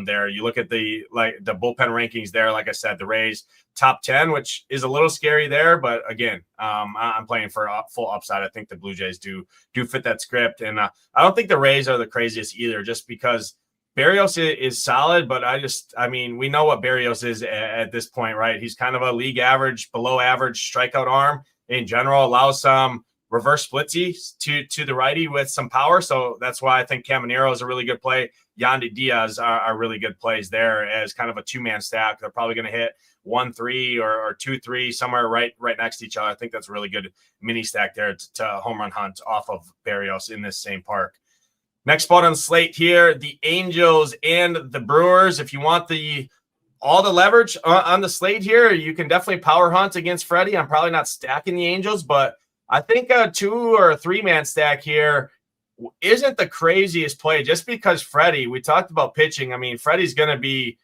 There, you look at the bullpen rankings there. Like I said, the Rays top 10, which is a little scary there, but again, I'm playing for a full upside. I think the Blue Jays do fit that script, and I don't think the Rays are the craziest either, just because Berrios is solid, but I mean, we know what Berrios is at this point, right? He's kind of a league average, below average strikeout arm in general, allows some reverse splitsy to the righty with some power. So that's why I think Caminero is a really good play. Yandy Diaz are really good plays there as kind of a 2-man stack. They're probably going to hit 1-3 or 2-3 somewhere right next to each other. I think that's a really good mini stack there to home run hunt off of Berrios in this same park. Next spot on the slate here, the Angels and the Brewers. If you want all the leverage on the slate here, you can definitely power hunt against Freddie. I'm probably not stacking the Angels, but I think a 2 or 3-man stack here isn't the craziest play, just because Freddie, we talked about pitching. I mean, Freddie's going to be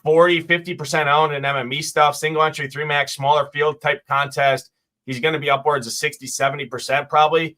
40-50% owned in MME stuff, single entry, 3-max, smaller field type contest. He's going to be upwards of 60-70% probably.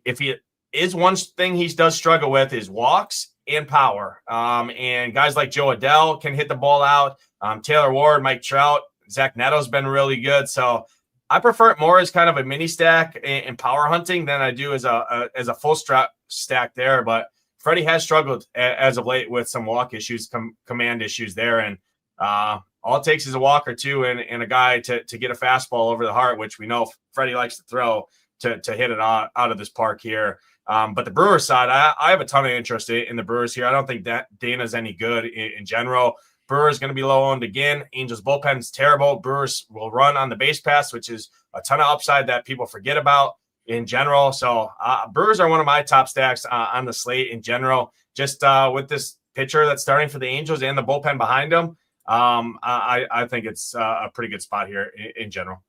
If he is one thing he does struggle with is walks and power. And guys like Joe Adell can hit the ball out. Taylor Ward, Mike Trout, Zach Neto's been really good. So I prefer it more as kind of a mini stack in power hunting than I do as a full stack there. But Freddie has struggled as of late with some walk issues, command issues there. And all it takes is a walk or two and a guy to get a fastball over the heart, which we know Freddie likes to throw to hit it out of this park here. But the Brewers side, I have a ton of interest in the Brewers here. I don't think that Dana's any good in general. Brewers going to be low owned again. Angels bullpen is terrible. Brewers will run on the base pass, which is a ton of upside that people forget about in general. So Brewers are one of my top stacks on the slate in general. Just with this pitcher that's starting for the Angels and the bullpen behind him, I think it's a pretty good spot here in general.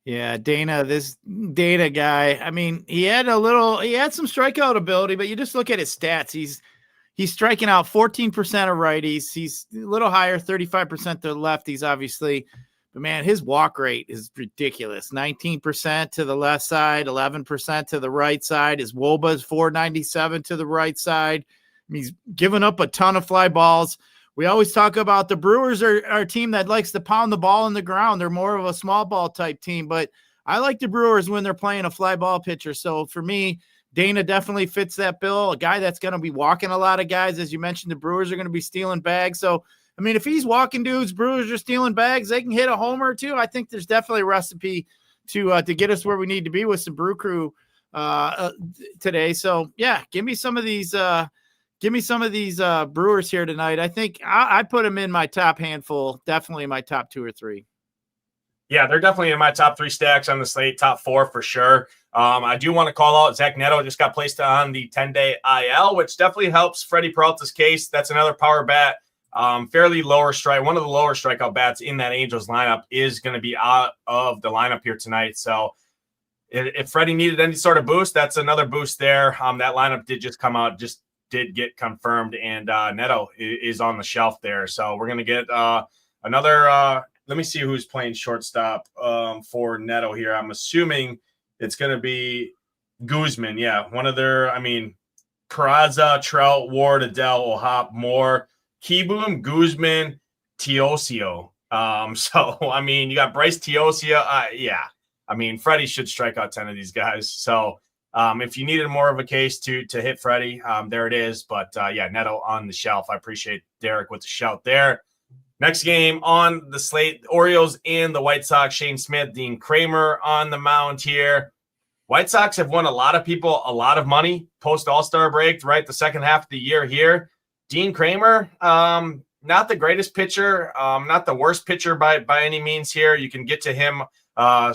Yeah, this Dana guy, I mean, he had some strikeout ability, but you just look at his stats. He's striking out 14% of righties. He's a little higher, 35% to the lefties, obviously. But, man, his walk rate is ridiculous. 19% to the left side, 11% to the right side. His WOBA is 497 to the right side. I mean, he's given up a ton of fly balls we always talk about the Brewers are a team that likes to pound the ball in the ground. They're more of a small ball type team, but I like the Brewers when they're playing a fly ball pitcher. So for me, Dana definitely fits that bill. A guy that's going to be walking a lot of guys. As you mentioned, the Brewers are going to be stealing bags. So, I mean, if he's walking dudes, Brewers are stealing bags, they can hit a homer or two. I think there's definitely a recipe to get us where we need to be with some Brew Crew today. So yeah, give me some of these Brewers here tonight. I think I put them in my top handful, definitely in my top 2 or 3. Yeah, they're definitely in my top 3 stacks on the slate, top 4 for sure. I do want to call out Zach Neto just got placed on the 10-day IL, which definitely helps Freddie Peralta's case. That's another power bat, fairly lower strike. One of the lower strikeout bats in that Angels lineup is going to be out of the lineup here tonight. So if Freddie needed any sort of boost, that's another boost there. That lineup did just come out, just did get confirmed, and Neto is on the shelf there. So we're going to get another let me see who's playing shortstop for Neto here. I'm assuming it's going to be Guzman. Yeah, one of their, Peraza, Trout, Ward, Adele, O'Hop, Moore, Kieboom, Guzman, Teosio. You got Bryce Teosio. Freddie should strike out 10 of these guys. So if you needed more of a case to hit Freddie, there it is. But Neto on the shelf. I appreciate Derek with the shout there. Next game on the slate, the Orioles and the White Sox. Shane Smith, Dean Kramer on the mound here. White Sox have won a lot of people a lot of money post All-Star break, right? The second half of the year here. Dean Kramer, not the greatest pitcher, not the worst pitcher by any means here. You can get to him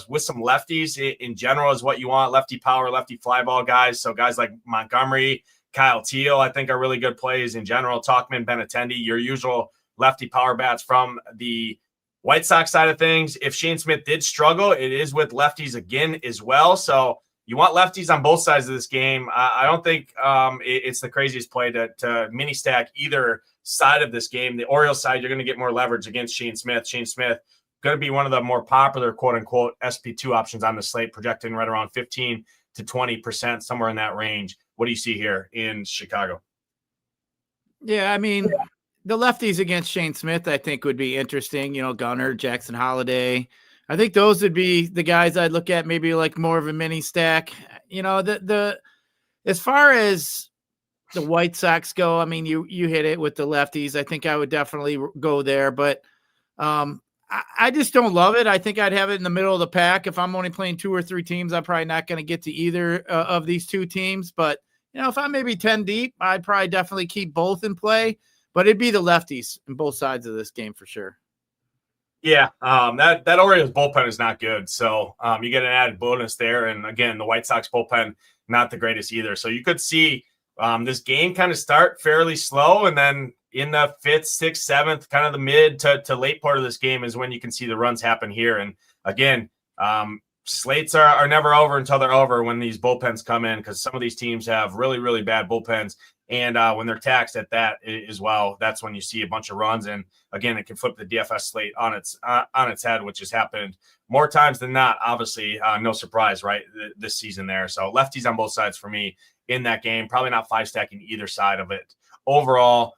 with some lefties in general is what you want. Lefty power, lefty fly ball guys. So guys like Montgomery, Kyle Teal, I think are really good plays in general. Talkman, Benintendi, your usual lefty power bats from the White Sox side of things. If Shane Smith did struggle, it is with lefties again as well. So you want lefties on both sides of this game. I don't think it's the craziest play to mini stack either side of this game. The Orioles side, you're going to get more leverage against Shane Smith. Shane Smith going to be one of the more popular quote unquote SP2 options on the slate, projecting right around 15 to 20%, somewhere in that range. What do you see here in Chicago? Yeah, the lefties against Shane Smith, I think, would be interesting. Gunnar, Jackson Holiday. I think those would be the guys I'd look at, maybe like more of a mini stack. As far as the White Sox go, you hit it with the lefties. I think I would definitely go there, but I just don't love it. I think I'd have it in the middle of the pack. If I'm only playing 2 or 3 teams, I'm probably not going to get to either of these 2 teams. But, if I'm maybe 10 deep, I'd probably definitely keep both in play. But it'd be the lefties in both sides of this game for sure. Yeah, that Orioles bullpen is not good. So you get an added bonus there. And again, the White Sox bullpen, not the greatest either. So you could see this game kind of start fairly slow. And then in the 5th, 6th, 7th, kind of the mid to late part of this game is when you can see the runs happen here. And again, slates are never over until they're over when these bullpens come in, because some of these teams have really, really bad bullpens. And when they're taxed at that as well, that's when you see a bunch of runs. And again, it can flip the DFS slate on its head, which has happened more times than not. Obviously, no surprise, right? This season there. So lefties on both sides for me in that game. Probably not 5 stacking either side of it. Overall,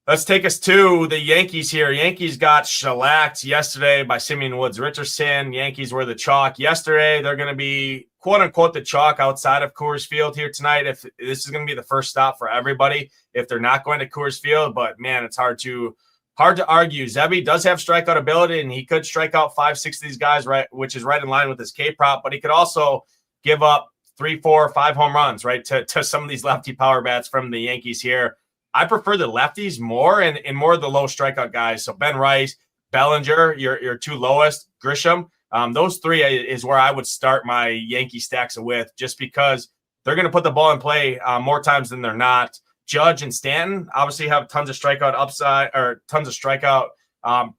let's take us to the Yankees here. Yankees got shellacked yesterday by Simeon Woods Richardson. Yankees were the chalk yesterday. They're going to be quote unquote the chalk outside of Coors Field here tonight. If this is going to be the first stop for everybody, if they're not going to Coors Field, but man, it's hard to argue. Zebby does have strikeout ability, and he could strike out 5-6 of these guys, right, which is right in line with his K prop, but he could also give up 3, 4, 5 home runs, right, to some of these lefty power bats from the Yankees here. I prefer the lefties more and more of the low strikeout guys. So Ben Rice, Bellinger, your 2 lowest, Grisham. Those 3 is where I would start my Yankee stacks with, just because they're going to put the ball in play more times than they're not. Judge and Stanton obviously have tons of strikeout upside, or tons of strikeout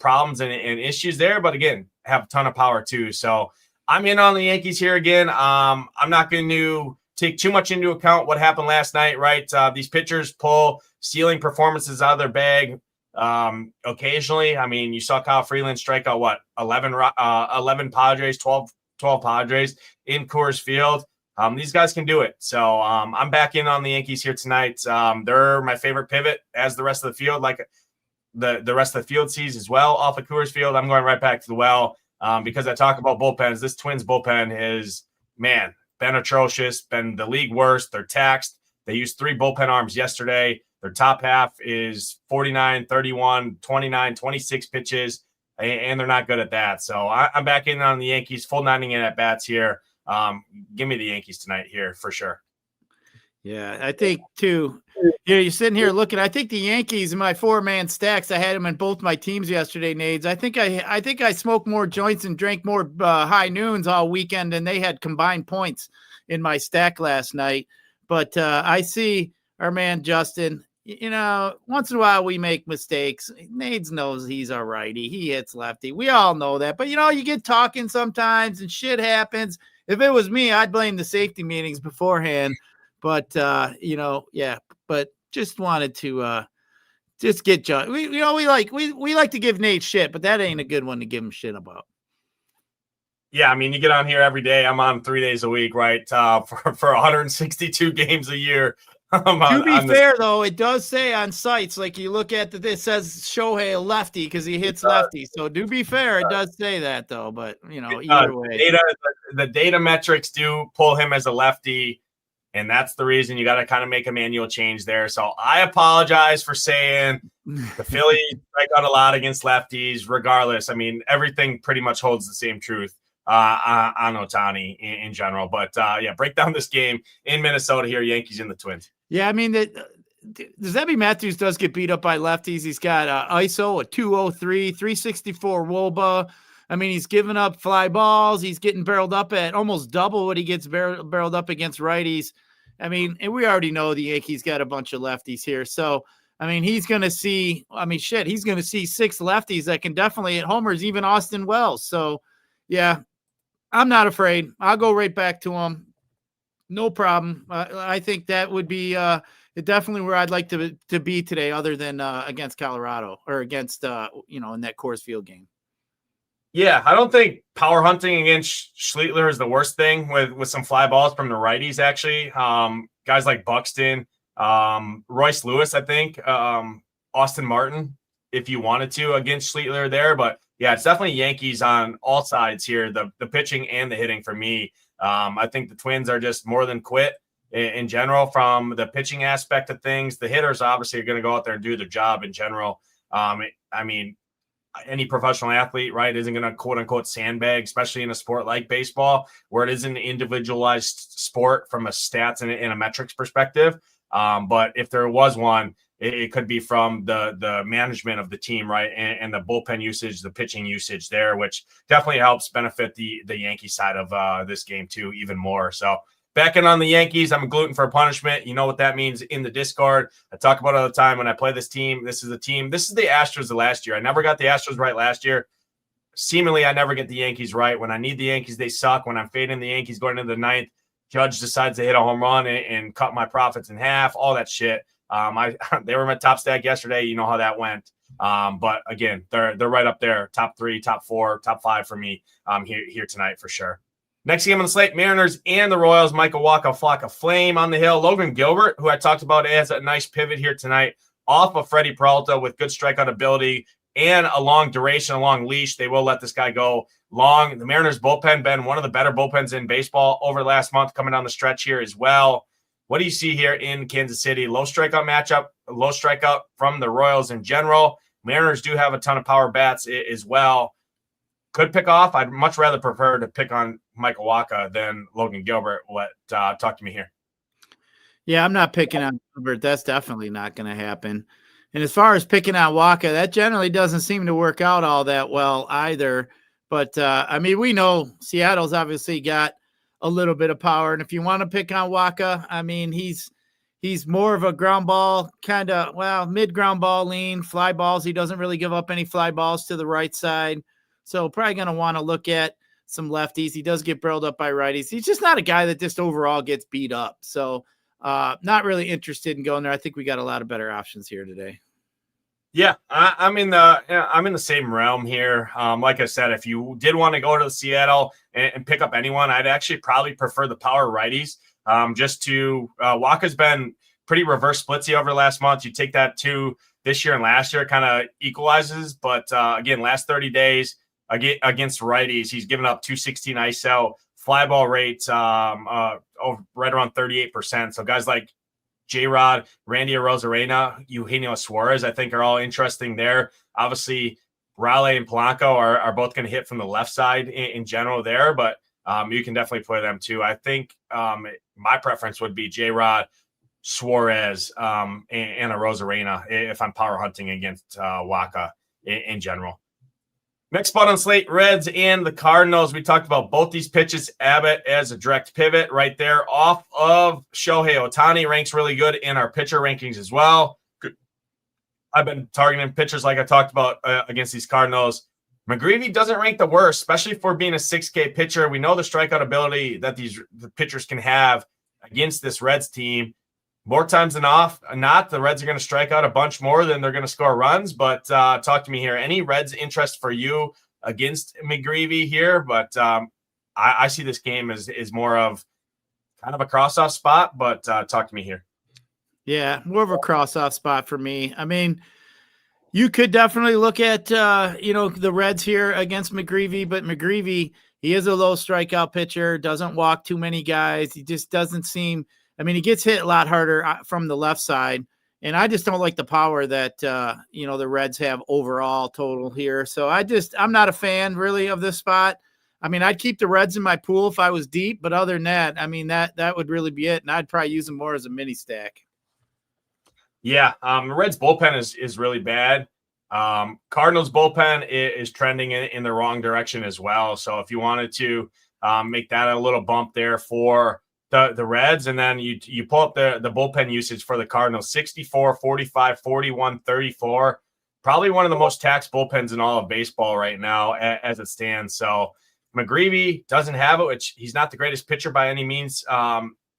problems and issues there, but again, have a ton of power too. So I'm in on the Yankees here again. I'm not going to take too much into account what happened last night, right? These pitchers pull stealing performances out of their bag occasionally. You saw Kyle Freeland strike out 11 Padres, 12 Padres in Coors Field. These guys can do it. So I'm back in on the Yankees here tonight. They're my favorite pivot as the rest of the field. Like the rest of the field sees as well off of Coors Field, I'm going right back to the well because I talk about bullpens. This Twins bullpen is, man, been atrocious, been the league worst. They're taxed. They used 3 bullpen arms yesterday. Their top half is 49, 31, 29, 26 pitches, and they're not good at that. So I'm back in on the Yankees, full 90 in at bats here. Give me the Yankees tonight here for sure. Yeah, I think too. You're sitting here looking. I think the Yankees in my 4-man stacks. I had them in both my teams yesterday, Nades. I think I smoked more joints and drank more high noons all weekend than they had combined points in my stack last night. But I see our man Justin. Once in a while we make mistakes. Nades knows he's a righty. He hits lefty. We all know that. But you get talking sometimes and shit happens. If it was me, I'd blame the safety meetings beforehand. But but just wanted to just get John. We like to give Nate shit, but that ain't a good one to give him shit about. Yeah, I mean, you get on here every day. I'm on 3 days a week, right? For 162 games a year. To be fair, though, it does say on sites, like you look at it says Shohei a lefty because he hits lefty. So to be fair, it does say that though. But either way, the data metrics do pull him as a lefty. And that's the reason you got to kind of make a manual change there. So I apologize for saying the Phillies strike out a lot against lefties. Regardless, I mean, everything pretty much holds the same truth on Ohtani in general. But break down this game in Minnesota here, Yankees and the Twins. Yeah, I mean, Zebby Matthews does get beat up by lefties. He's got ISO, a 203, 364 WOBA. I mean, he's giving up fly balls. He's getting barreled up at almost double what he gets barreled up against righties. I mean, and we already know the Yankees got a bunch of lefties here. So, I mean, he's going to see 6 lefties that can definitely hit homers, even Austin Wells. So, yeah, I'm not afraid. I'll go right back to him. No problem. I think that would be definitely where I'd like to be today other than against Colorado or against, in that Coors Field game. Yeah, I don't think power hunting against Schlittler is the worst thing with some fly balls from the righties, actually. Guys like Buxton, Royce Lewis, I think, Austin Martin, if you wanted to, against Schlittler there. But, yeah, it's definitely Yankees on all sides here, the pitching and the hitting for me. I think the Twins are just more than quit in general from the pitching aspect of things. The hitters obviously are going to go out there and do their job in general. Any professional athlete, right, isn't going to quote unquote sandbag, especially in a sport like baseball, where it is an individualized sport from a stats and a metrics perspective. But if there was one, it could be from the management of the team, right, and the bullpen usage, the pitching usage there, which definitely helps benefit the Yankee side of this game too, even more. So back in on the Yankees, I'm a gluten for punishment. You know what that means in the Discord. I talk about it all the time when I play this team. This is the Astros of last year. I never got the Astros right last year. Seemingly, I never get the Yankees right. When I need the Yankees, they suck. When I'm fading the Yankees going into the ninth, Judge decides to hit a home run and cut my profits in half, all that shit. They were my top stack yesterday. You know how that went. But again, they're right up there, top 3, top 4, top 5 for me here tonight for sure. Next game on the slate, Mariners and the Royals. Michael Wacha, flock of flame on the hill. Logan Gilbert, who I talked about, has a nice pivot here tonight off of Freddie Peralta with good strikeout ability and a long duration, a long leash. They will let this guy go long. The Mariners bullpen been one of the better bullpens in baseball over last month, coming down the stretch here as well. What do you see here in Kansas City? Low strikeout matchup, low strikeout from the Royals in general. Mariners do have a ton of power bats as well. Could pick off. I'd much rather prefer to pick on Michael Wacha than Logan Gilbert. Talk to me here. Yeah, I'm not picking on Gilbert. That's definitely not going to happen. And as far as picking on Wacha, that generally doesn't seem to work out all that well either. But, we know Seattle's obviously got a little bit of power. And if you want to pick on Wacha, he's more of a ground ball kind of, mid ground ball lean, fly balls. He doesn't really give up any fly balls to the right side. So probably going to want to look at some lefties. He does get barreled up by righties. He's just not a guy that just overall gets beat up. So not really interested in going there. I think we got a lot of better options here today. Yeah, I'm in the same realm here. Like I said, if you did want to go to Seattle and pick up anyone, I'd actually probably prefer the power righties. Wacha's been pretty reverse splitsy over the last month. You take that to this year and last year kind of equalizes. But again, last 30 days against righties, he's given up 216 ISO, fly ball rates right around 38%. So guys like J-Rod, Randy Arozarena, Eugenio Suarez, I think are all interesting there. Obviously, Raleigh and Polanco are both going to hit from the left side in general there, but you can definitely play them too. I think my preference would be J-Rod, Suarez, and Arozarena if I'm power hunting against Waka in general. Next spot on slate, Reds and the Cardinals. We talked about both these pitches. Abbott as a direct pivot right there off of Shohei Ohtani, ranks really good in our pitcher rankings as well. I've been targeting pitchers like I talked about against these Cardinals. McGreevy doesn't rank the worst, especially for being a 6K pitcher. We know the strikeout ability that the pitchers can have against this Reds team. More times than not, the Reds are going to strike out a bunch more than they're going to score runs. But talk to me here. Any Reds interest for you against McGreevy here? But I see this game as more of kind of a cross-off spot. But talk to me here. Yeah, more of a cross-off spot for me. I mean, you could definitely look at, the Reds here against McGreevy. But McGreevy, he is a low strikeout pitcher, doesn't walk too many guys. He just doesn't seem – I mean, he gets hit a lot harder from the left side, and I just don't like the power that, the Reds have overall total here. So I'm not a fan really of this spot. I mean, I'd keep the Reds in my pool if I was deep, but other than that, I mean, that would really be it. And I'd probably use them more as a mini stack. Yeah. The Reds bullpen is really bad. Cardinals bullpen is trending in the wrong direction as well. So if you wanted to make that a little bump there for the Reds, and then you pull up the bullpen usage for the Cardinals, 64, 45, 41, 34, probably one of the most taxed bullpens in all of baseball right now as it stands. So McGreevy doesn't have it, which he's not the greatest pitcher by any means.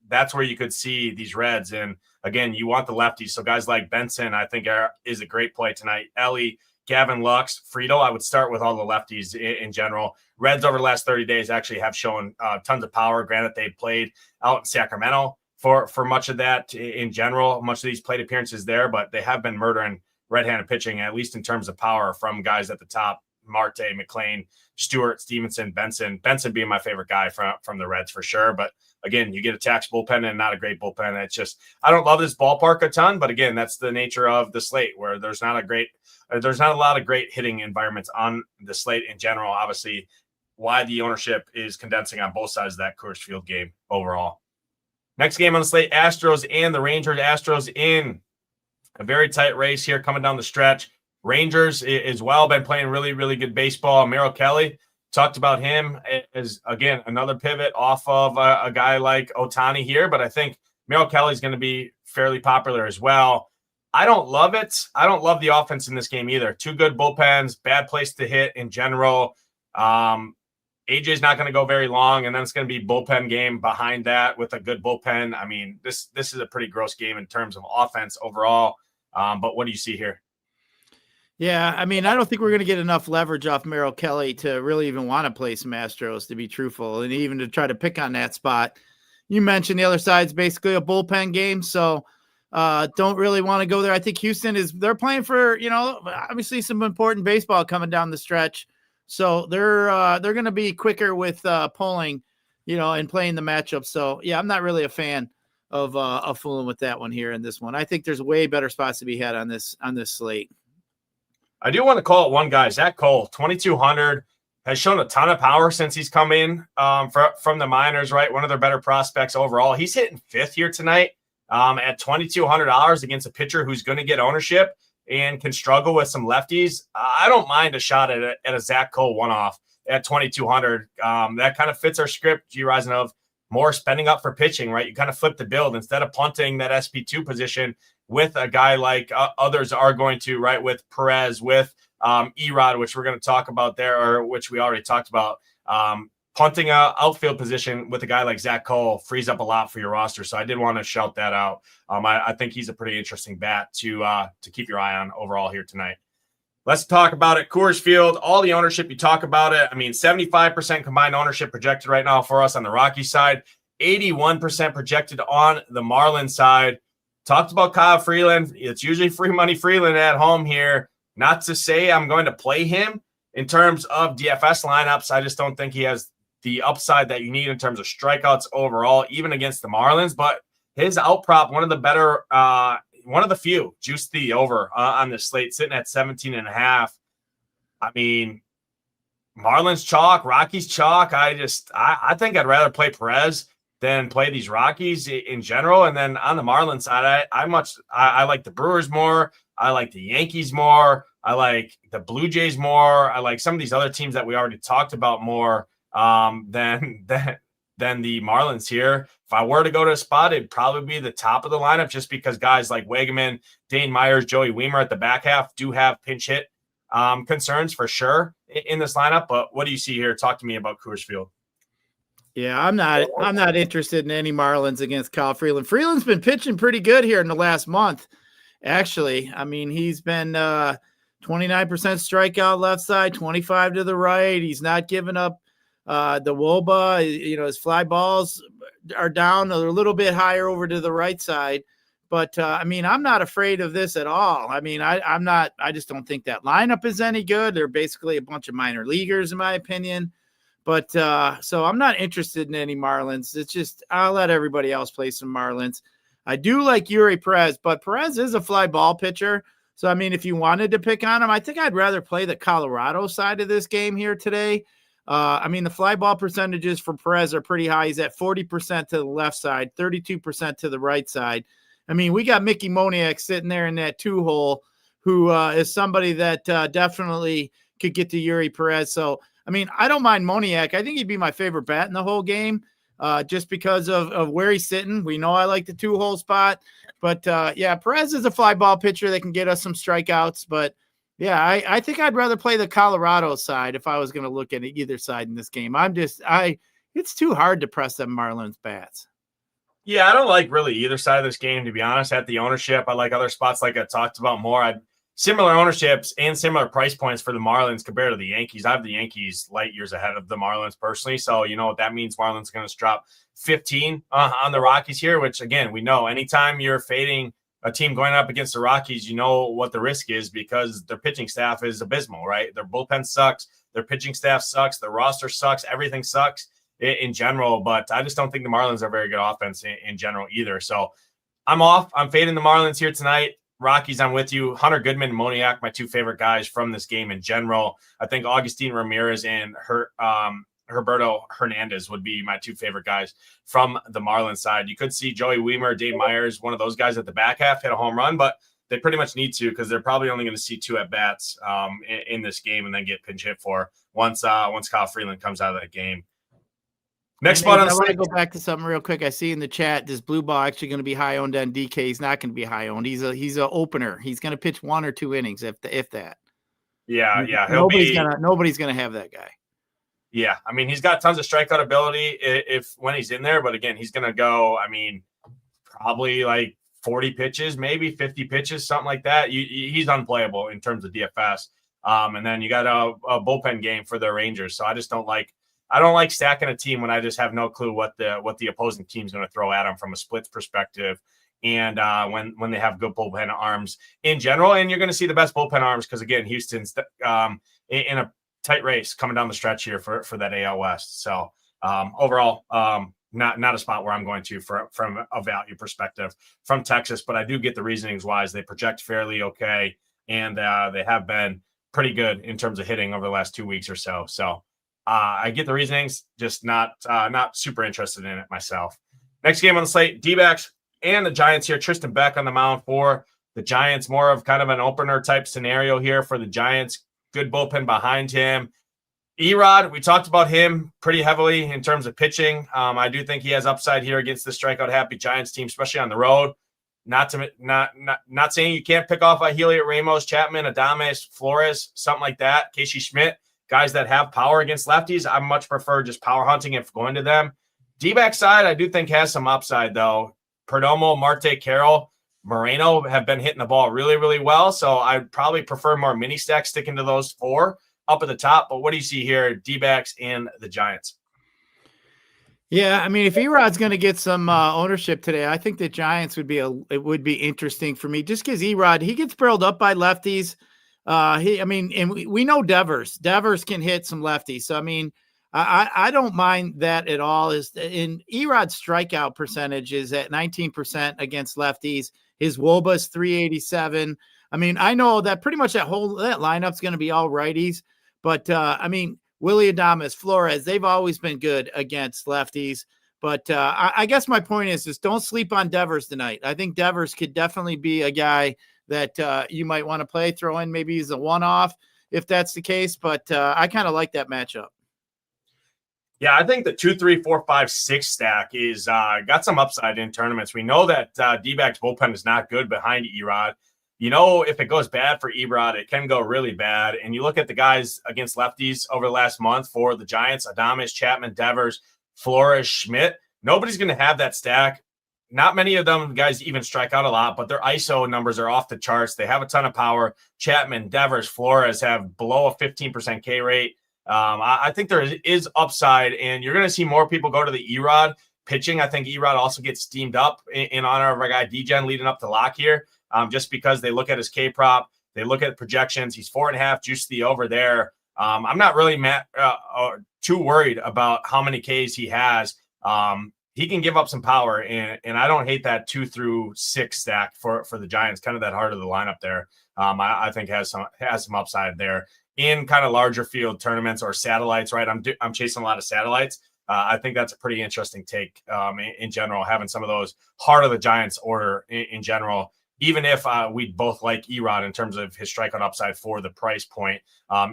That's where you could see these Reds. And again, you want the lefties. So guys like Benson, I think is a great play tonight. Ellie, Gavin Lux, Friedel, I would start with all the lefties in general. Reds over the last 30 days actually have shown tons of power. Granted, they played out in Sacramento for much of that in general, much of these plate appearances there, but they have been murdering red-handed pitching, at least in terms of power from guys at the top, Marte, McLean, Stewart, Stevenson, Benson being my favorite guy from the Reds for sure. But again, you get a tax bullpen and not a great bullpen. It's just, I don't love this ballpark a ton, but again, that's the nature of the slate where there's not a lot of great hitting environments on the slate in general. Obviously, why the ownership is condensing on both sides of that Coors Field game overall. Next game on the slate, Astros and the Rangers. Astros in a very tight race here coming down the stretch. Rangers as well been playing really, really good baseball. Merrill Kelly, talked about him as, again, another pivot off of a guy like Ohtani here, but I think Merrill Kelly is going to be fairly popular as well. I don't love it. I don't love the offense in this game either. Two good bullpens, bad place to hit in general. AJ's not going to go very long, and then it's going to be bullpen game behind that with a good bullpen. I mean, this is a pretty gross game in terms of offense overall. But what do you see here? Yeah, I mean, I don't think we're going to get enough leverage off Merrill Kelly to really even want to play some Astros, to be truthful, and even to try to pick on that spot. You mentioned the other side's basically a bullpen game, so don't really want to go there. I think Houston they're playing for, obviously some important baseball coming down the stretch. So they're going to be quicker with polling, and playing the matchup. So yeah, I'm not really a fan of fooling with that one here in this one. I think there's way better spots to be had on this slate. I do want to call it one guy, Zach Cole, 2,200, has shown a ton of power since he's come in from the minors, right? One of their better prospects overall. He's hitting fifth here tonight at $2,200 against a pitcher who's going to get ownership and can struggle with some lefties. I don't mind a shot at a Zach Cole one-off at 2,200. That kind of fits our script, Gyiraszin, of more spending up for pitching, right? You kind of flip the build instead of punting that SP2 position with a guy like others are going to, right? With Perez, with Erod, which we're going to talk about there, or which we already talked about. Punting a outfield position with a guy like Zach Cole frees up a lot for your roster. So I did want to shout that out. I think he's a pretty interesting bat to keep your eye on overall here tonight. Let's talk about it. Coors Field, all the ownership, you talk about it. I mean, 75% combined ownership projected right now for us on the Rocky side, 81% projected on the Marlins side. Talked about Kyle Freeland. It's usually free money Freeland at home here. Not to say I'm going to play him in terms of DFS lineups. I just don't think he has the upside that you need in terms of strikeouts overall, even against the Marlins. But his outprop, one of the better, one of the few, juice the over on the slate, sitting at 17.5. I mean, Marlins chalk, Rockies chalk. I think I'd rather play Perez than play these Rockies in general. And then on the Marlins side, I like the Brewers more. I like the Yankees more. I like the Blue Jays more. I like some of these other teams that we already talked about more than the Marlins here. If I were to go to a spot, it'd probably be the top of the lineup just because guys like Wegeman, Dane Myers, Joey Weimer at the back half do have pinch hit concerns for sure in this lineup. But what do you see here? Talk to me about Coors Field. Yeah, I'm not interested in any Marlins against Kyle Freeland. Freeland's been pitching pretty good here in the last month, actually. I mean, he's been 29% strikeout left side, 25 to the right. He's not giving up the WOBA. His fly balls are down a little bit higher over to the right side. But, I'm not afraid of this at all. I just don't think that lineup is any good. They're basically a bunch of minor leaguers, in my opinion. But so I'm not interested in any Marlins. It's just I'll let everybody else play some Marlins. I do like Yuri Perez, but Perez is a fly ball pitcher. So, if you wanted to pick on him, I think I'd rather play the Colorado side of this game here today. The fly ball percentages for Perez are pretty high. He's at 40% to the left side, 32% to the right side. We got Mickey Moniak sitting there in that 2-hole who is somebody that definitely could get to Yuri Perez. So, I don't mind Moniak. I think he'd be my favorite bat in the whole game just because of where he's sitting. We know I like the 2-hole spot. But, Perez is a fly ball pitcher that can get us some strikeouts. But, I think I'd rather play the Colorado side if I was going to look at either side in this game. It's too hard to press them Marlins bats. Yeah, I don't like really either side of this game, to be honest. At the ownership, I like other spots like I talked about more. Similar ownerships and similar price points for the Marlins compared to the Yankees. I have the Yankees light years ahead of the Marlins personally. So, you know what that means? Marlins going to drop 15 on the Rockies here, which, again, we know anytime you're fading a team going up against the Rockies, you know what the risk is because their pitching staff is abysmal, right? Their bullpen sucks. Their pitching staff sucks. Their roster sucks. Everything sucks in general. But I just don't think the Marlins are very good offense in general either. So I'm off. I'm fading the Marlins here tonight. Rockies, I'm with you. Hunter Goodman and Moniak, my two favorite guys from this game in general. I think Augustine Ramirez and Herberto Hernandez would be my two favorite guys from the Marlins side. You could see Joey Weimer, Dave Myers, one of those guys at the back half hit a home run, but they pretty much need to because they're probably only going to see 2 at-bats in this game and then get pinch hit for once Kyle Freeland comes out of that game. Next spot on the slate. I want to go back to something real quick. I see in the chat, this blue ball actually going to be high owned on DK. He's not going to be high owned. He's a opener. He's going to pitch 1 or 2 innings if that. Yeah. Nobody's going to have that guy. Yeah, he's got tons of strikeout ability when he's in there, but again, he's going to go. Probably like 40 pitches, maybe 50 pitches, something like that. He's unplayable in terms of DFS. And then you got a bullpen game for the Rangers, so I just don't like. I don't like stacking a team when I just have no clue what the opposing team's going to throw at them from a splits perspective. And when they have good bullpen arms in general, and you're going to see the best bullpen arms because again, Houston's in a tight race coming down the stretch here for that AL West. So overall, not a spot where I'm going to from a value perspective from Texas, but I do get the reasonings wise. They project fairly okay, and they have been pretty good in terms of hitting over the last 2 weeks or so. So. I get the reasonings, just not super interested in it myself. Next game on the slate, D-backs and the Giants here. Tristan Beck on the mound for the Giants. More of kind of an opener type scenario here for the Giants. Good bullpen behind him. Erod, we talked about him pretty heavily in terms of pitching. I do think he has upside here against the strikeout happy Giants team, especially on the road. Not saying you can't pick off a Heliot Ramos, Chapman, Adames, Flores, something like that. Casey Schmidt. Guys that have power against lefties, I much prefer just power hunting and going to them. D-back side, I do think has some upside, though. Perdomo, Marte, Carroll, Moreno have been hitting the ball really, really well, so I'd probably prefer more mini stacks sticking to those 4 up at the top. But what do you see here, D-backs and the Giants? Yeah, I mean, if Erod's going to get some ownership today, I think the Giants it would be interesting for me just because Erod, he gets barreled up by lefties. And we know Devers can hit some lefties. So, I mean, I don't mind that at all. In Erod's strikeout percentage is at 19% against lefties. His WOBA is 387. I mean, I know that pretty much that lineup's going to be all righties, but Willie Adames, Flores, they've always been good against lefties. But I guess my point is don't sleep on Devers tonight. I think Devers could definitely be a guy that you might want to play, throw in. Maybe he's a one-off if that's the case. But I kind of like that matchup. Yeah, I think the 2, 3, 4, 5, 6 stack is got some upside in tournaments. We know that D-backs bullpen is not good behind Erod. You know, if it goes bad for Erod, it can go really bad. And you look at the guys against lefties over the last month for the Giants, Adames, Chapman, Devers, Flores, Schmidt. Nobody's going to have that stack. Not many of them guys even strike out a lot, but their ISO numbers are off the charts. They have a ton of power. Chapman, Devers, Flores have below a 15% K rate. I think there is upside, and you're going to see more people go to the Erod pitching. I think Erod also gets steamed up in honor of our guy D-Gen leading up to lock here. Just because they look at his K prop, they look at projections. He's 4.5, juice the over there. I'm not really too worried about how many Ks he has. He can give up some power, and I don't hate that 2 through 6 stack for the Giants. Kind of that heart of the lineup there. I think has some upside there in kind of larger field tournaments or satellites. Right, I'm chasing a lot of satellites. I think that's a pretty interesting take in general. Having some of those heart of the Giants order in general. Even if we both like Erod in terms of his strikeout upside for the price point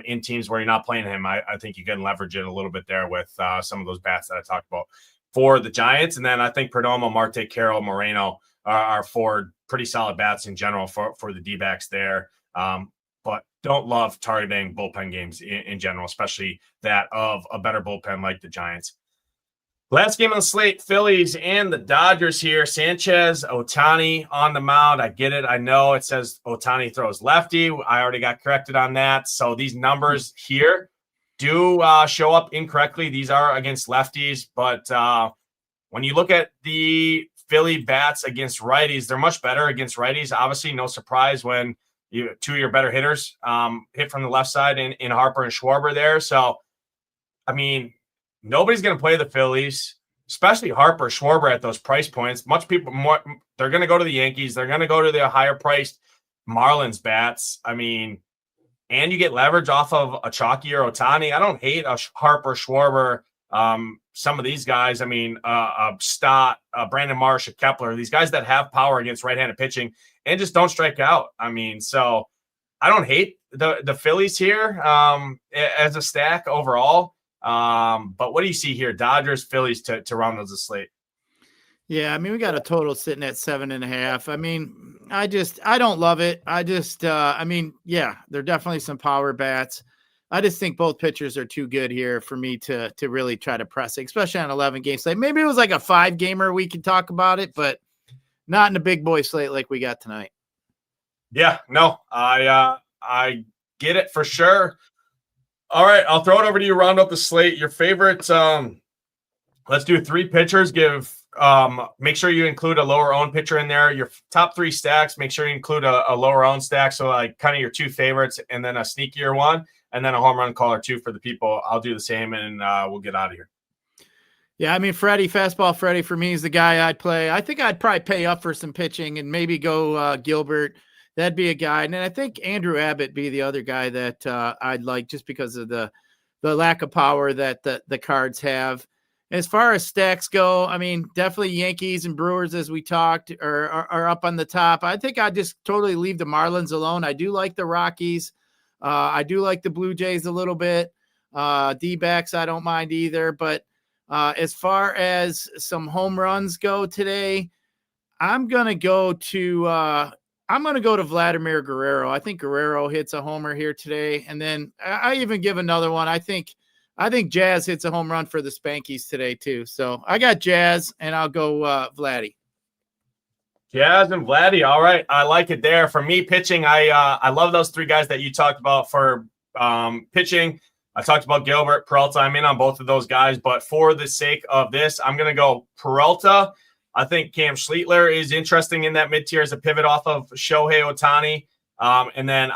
in teams where you're not playing him, I think you can leverage it a little bit there with some of those bats that I talked about for the Giants. And then I think Perdomo, Marte, Carroll, Moreno are 4 pretty solid bats in general for the D-backs there. But don't love targeting bullpen games in general, especially that of a better bullpen like the Giants. Last game on the slate, Phillies and the Dodgers here. Sanchez, Ohtani on the mound. I get it. I know it says Ohtani throws lefty. I already got corrected on that. So these numbers here do show up incorrectly. These are against lefties. But when you look at the Philly bats against righties, they're much better against righties. Obviously, no surprise when two of your better hitters hit from the left side in Harper and Schwarber there. So, I mean, nobody's going to play the Phillies, especially Harper, Schwarber at those price points. They're going to go to the Yankees. They're going to go to the higher priced Marlins bats. I mean, and you get leverage off of a chalky or Ohtani. I don't hate a Harper, Schwarber. Some of these guys, I mean, Stott, Brandon Marsh, Kepler, these guys that have power against right-handed pitching and just don't strike out. I mean, so I don't hate the Phillies here as a stack overall. But what do you see here? Dodgers, Phillies to round those a slate. Yeah, I mean, we got a total sitting at 7.5. I mean, I don't love it. Yeah, there are definitely some power bats. I just think both pitchers are too good here for me to really try to press it, especially on 11-game slate. Maybe it was like a 5-gamer we could talk about it, but not in a big boy slate like we got tonight. Yeah, no, I get it for sure. All right, I'll throw it over to you. Round up the slate. Your favorites. Let's do 3 pitchers. Make sure you include a lower owned pitcher in there. Your top 3 stacks. Make sure you include a lower owned stack. So like kind of your 2 favorites, and then a sneakier one, and then a home run caller 2 for the people. I'll do the same, and we'll get out of here. Yeah, I mean, Fastball Freddie for me is the guy I'd play. I think I'd probably pay up for some pitching and maybe go Gilbert. That'd be a guy. And then I think Andrew Abbott be the other guy that I'd like just because of the lack of power that the Cards have. As far as stacks go, I mean, definitely Yankees and Brewers, as we talked, are up on the top. I think I'd just totally leave the Marlins alone. I do like the Rockies. I do like the Blue Jays a little bit. D-backs, I don't mind either. But as far as some home runs go today, I'm going to go to Vladimir Guerrero. I think Guerrero hits a homer here today. And then I even give another one. I think Jazz hits a home run for the Spankies today too. So I got Jazz, and I'll go Vladdy. Jazz and Vladdy. All right. I like it there. For me, pitching, I love those 3 guys that you talked about for pitching. I talked about Gilbert, Peralta. I'm in on both of those guys, but for the sake of this, I'm going to go Peralta. I think Cam Schlittler is interesting in that mid-tier as a pivot off of Shohei Ohtani. And then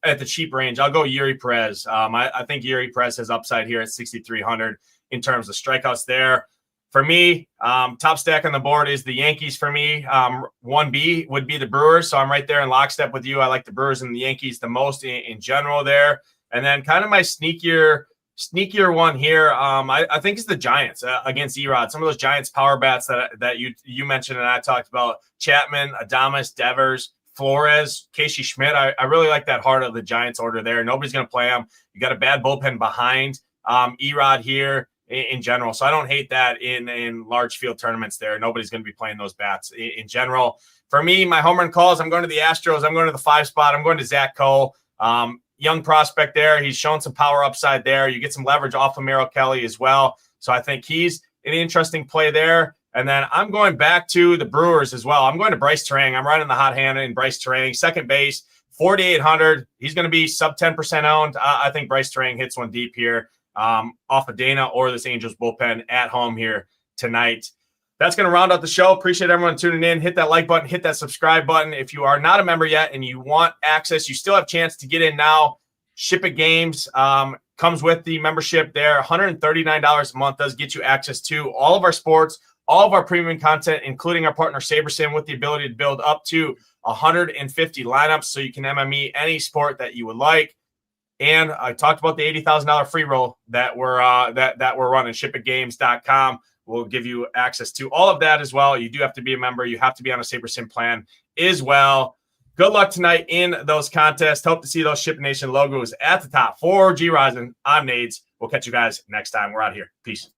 at the cheap range, I'll go Yuri Perez. I think Yuri Perez has upside here at 6,300 in terms of strikeouts there. For me, top stack on the board is the Yankees for me. 1B would be the Brewers. So I'm right there in lockstep with you. I like the Brewers and the Yankees the most in general there. And then kind of my sneakier one here, I think it's the Giants against Erod. Some of those Giants power bats that you mentioned and I talked about, Chapman, Adames, Devers, Flores, Casey Schmidt. I really like that heart of the Giants order there. Nobody's going to play them. You got a bad bullpen behind Erod here in general. So I don't hate that in large field tournaments there. Nobody's going to be playing those bats in general. For me, my home run calls, I'm going to the Astros. I'm going to the 5 spot. I'm going to Zach Cole. Young prospect there. He's shown some power upside there. You get some leverage off of Merrill Kelly as well. So I think he's an interesting play there. And then I'm going back to the Brewers as well. I'm going to Bryce Terang. I'm running the hot hand in Bryce Terang. Second base, 4,800. He's going to be sub 10% owned. I think Bryce Terang hits one deep here off of Dana or this Angels bullpen at home here tonight. That's going to round out the show. Appreciate everyone tuning in. Hit that like button, hit that subscribe button. If you are not a member yet and you want access, you still have a chance to get in now. SHIPIT Games comes with the membership there. $139 a month does get you access to all of our sports, all of our premium content, including our partner SaberSim, with the ability to build up to 150 lineups so you can MME any sport that you would like. And I talked about the $80,000 free roll that we're running. ShipItGames.com will give you access to all of that as well. You do have to be a member. You have to be on a SaberSim plan as well. Good luck tonight in those contests. Hope to see those Ship Nation logos at the top. For Gyiraszin, I'm Nades. We'll catch you guys next time. We're out here. Peace.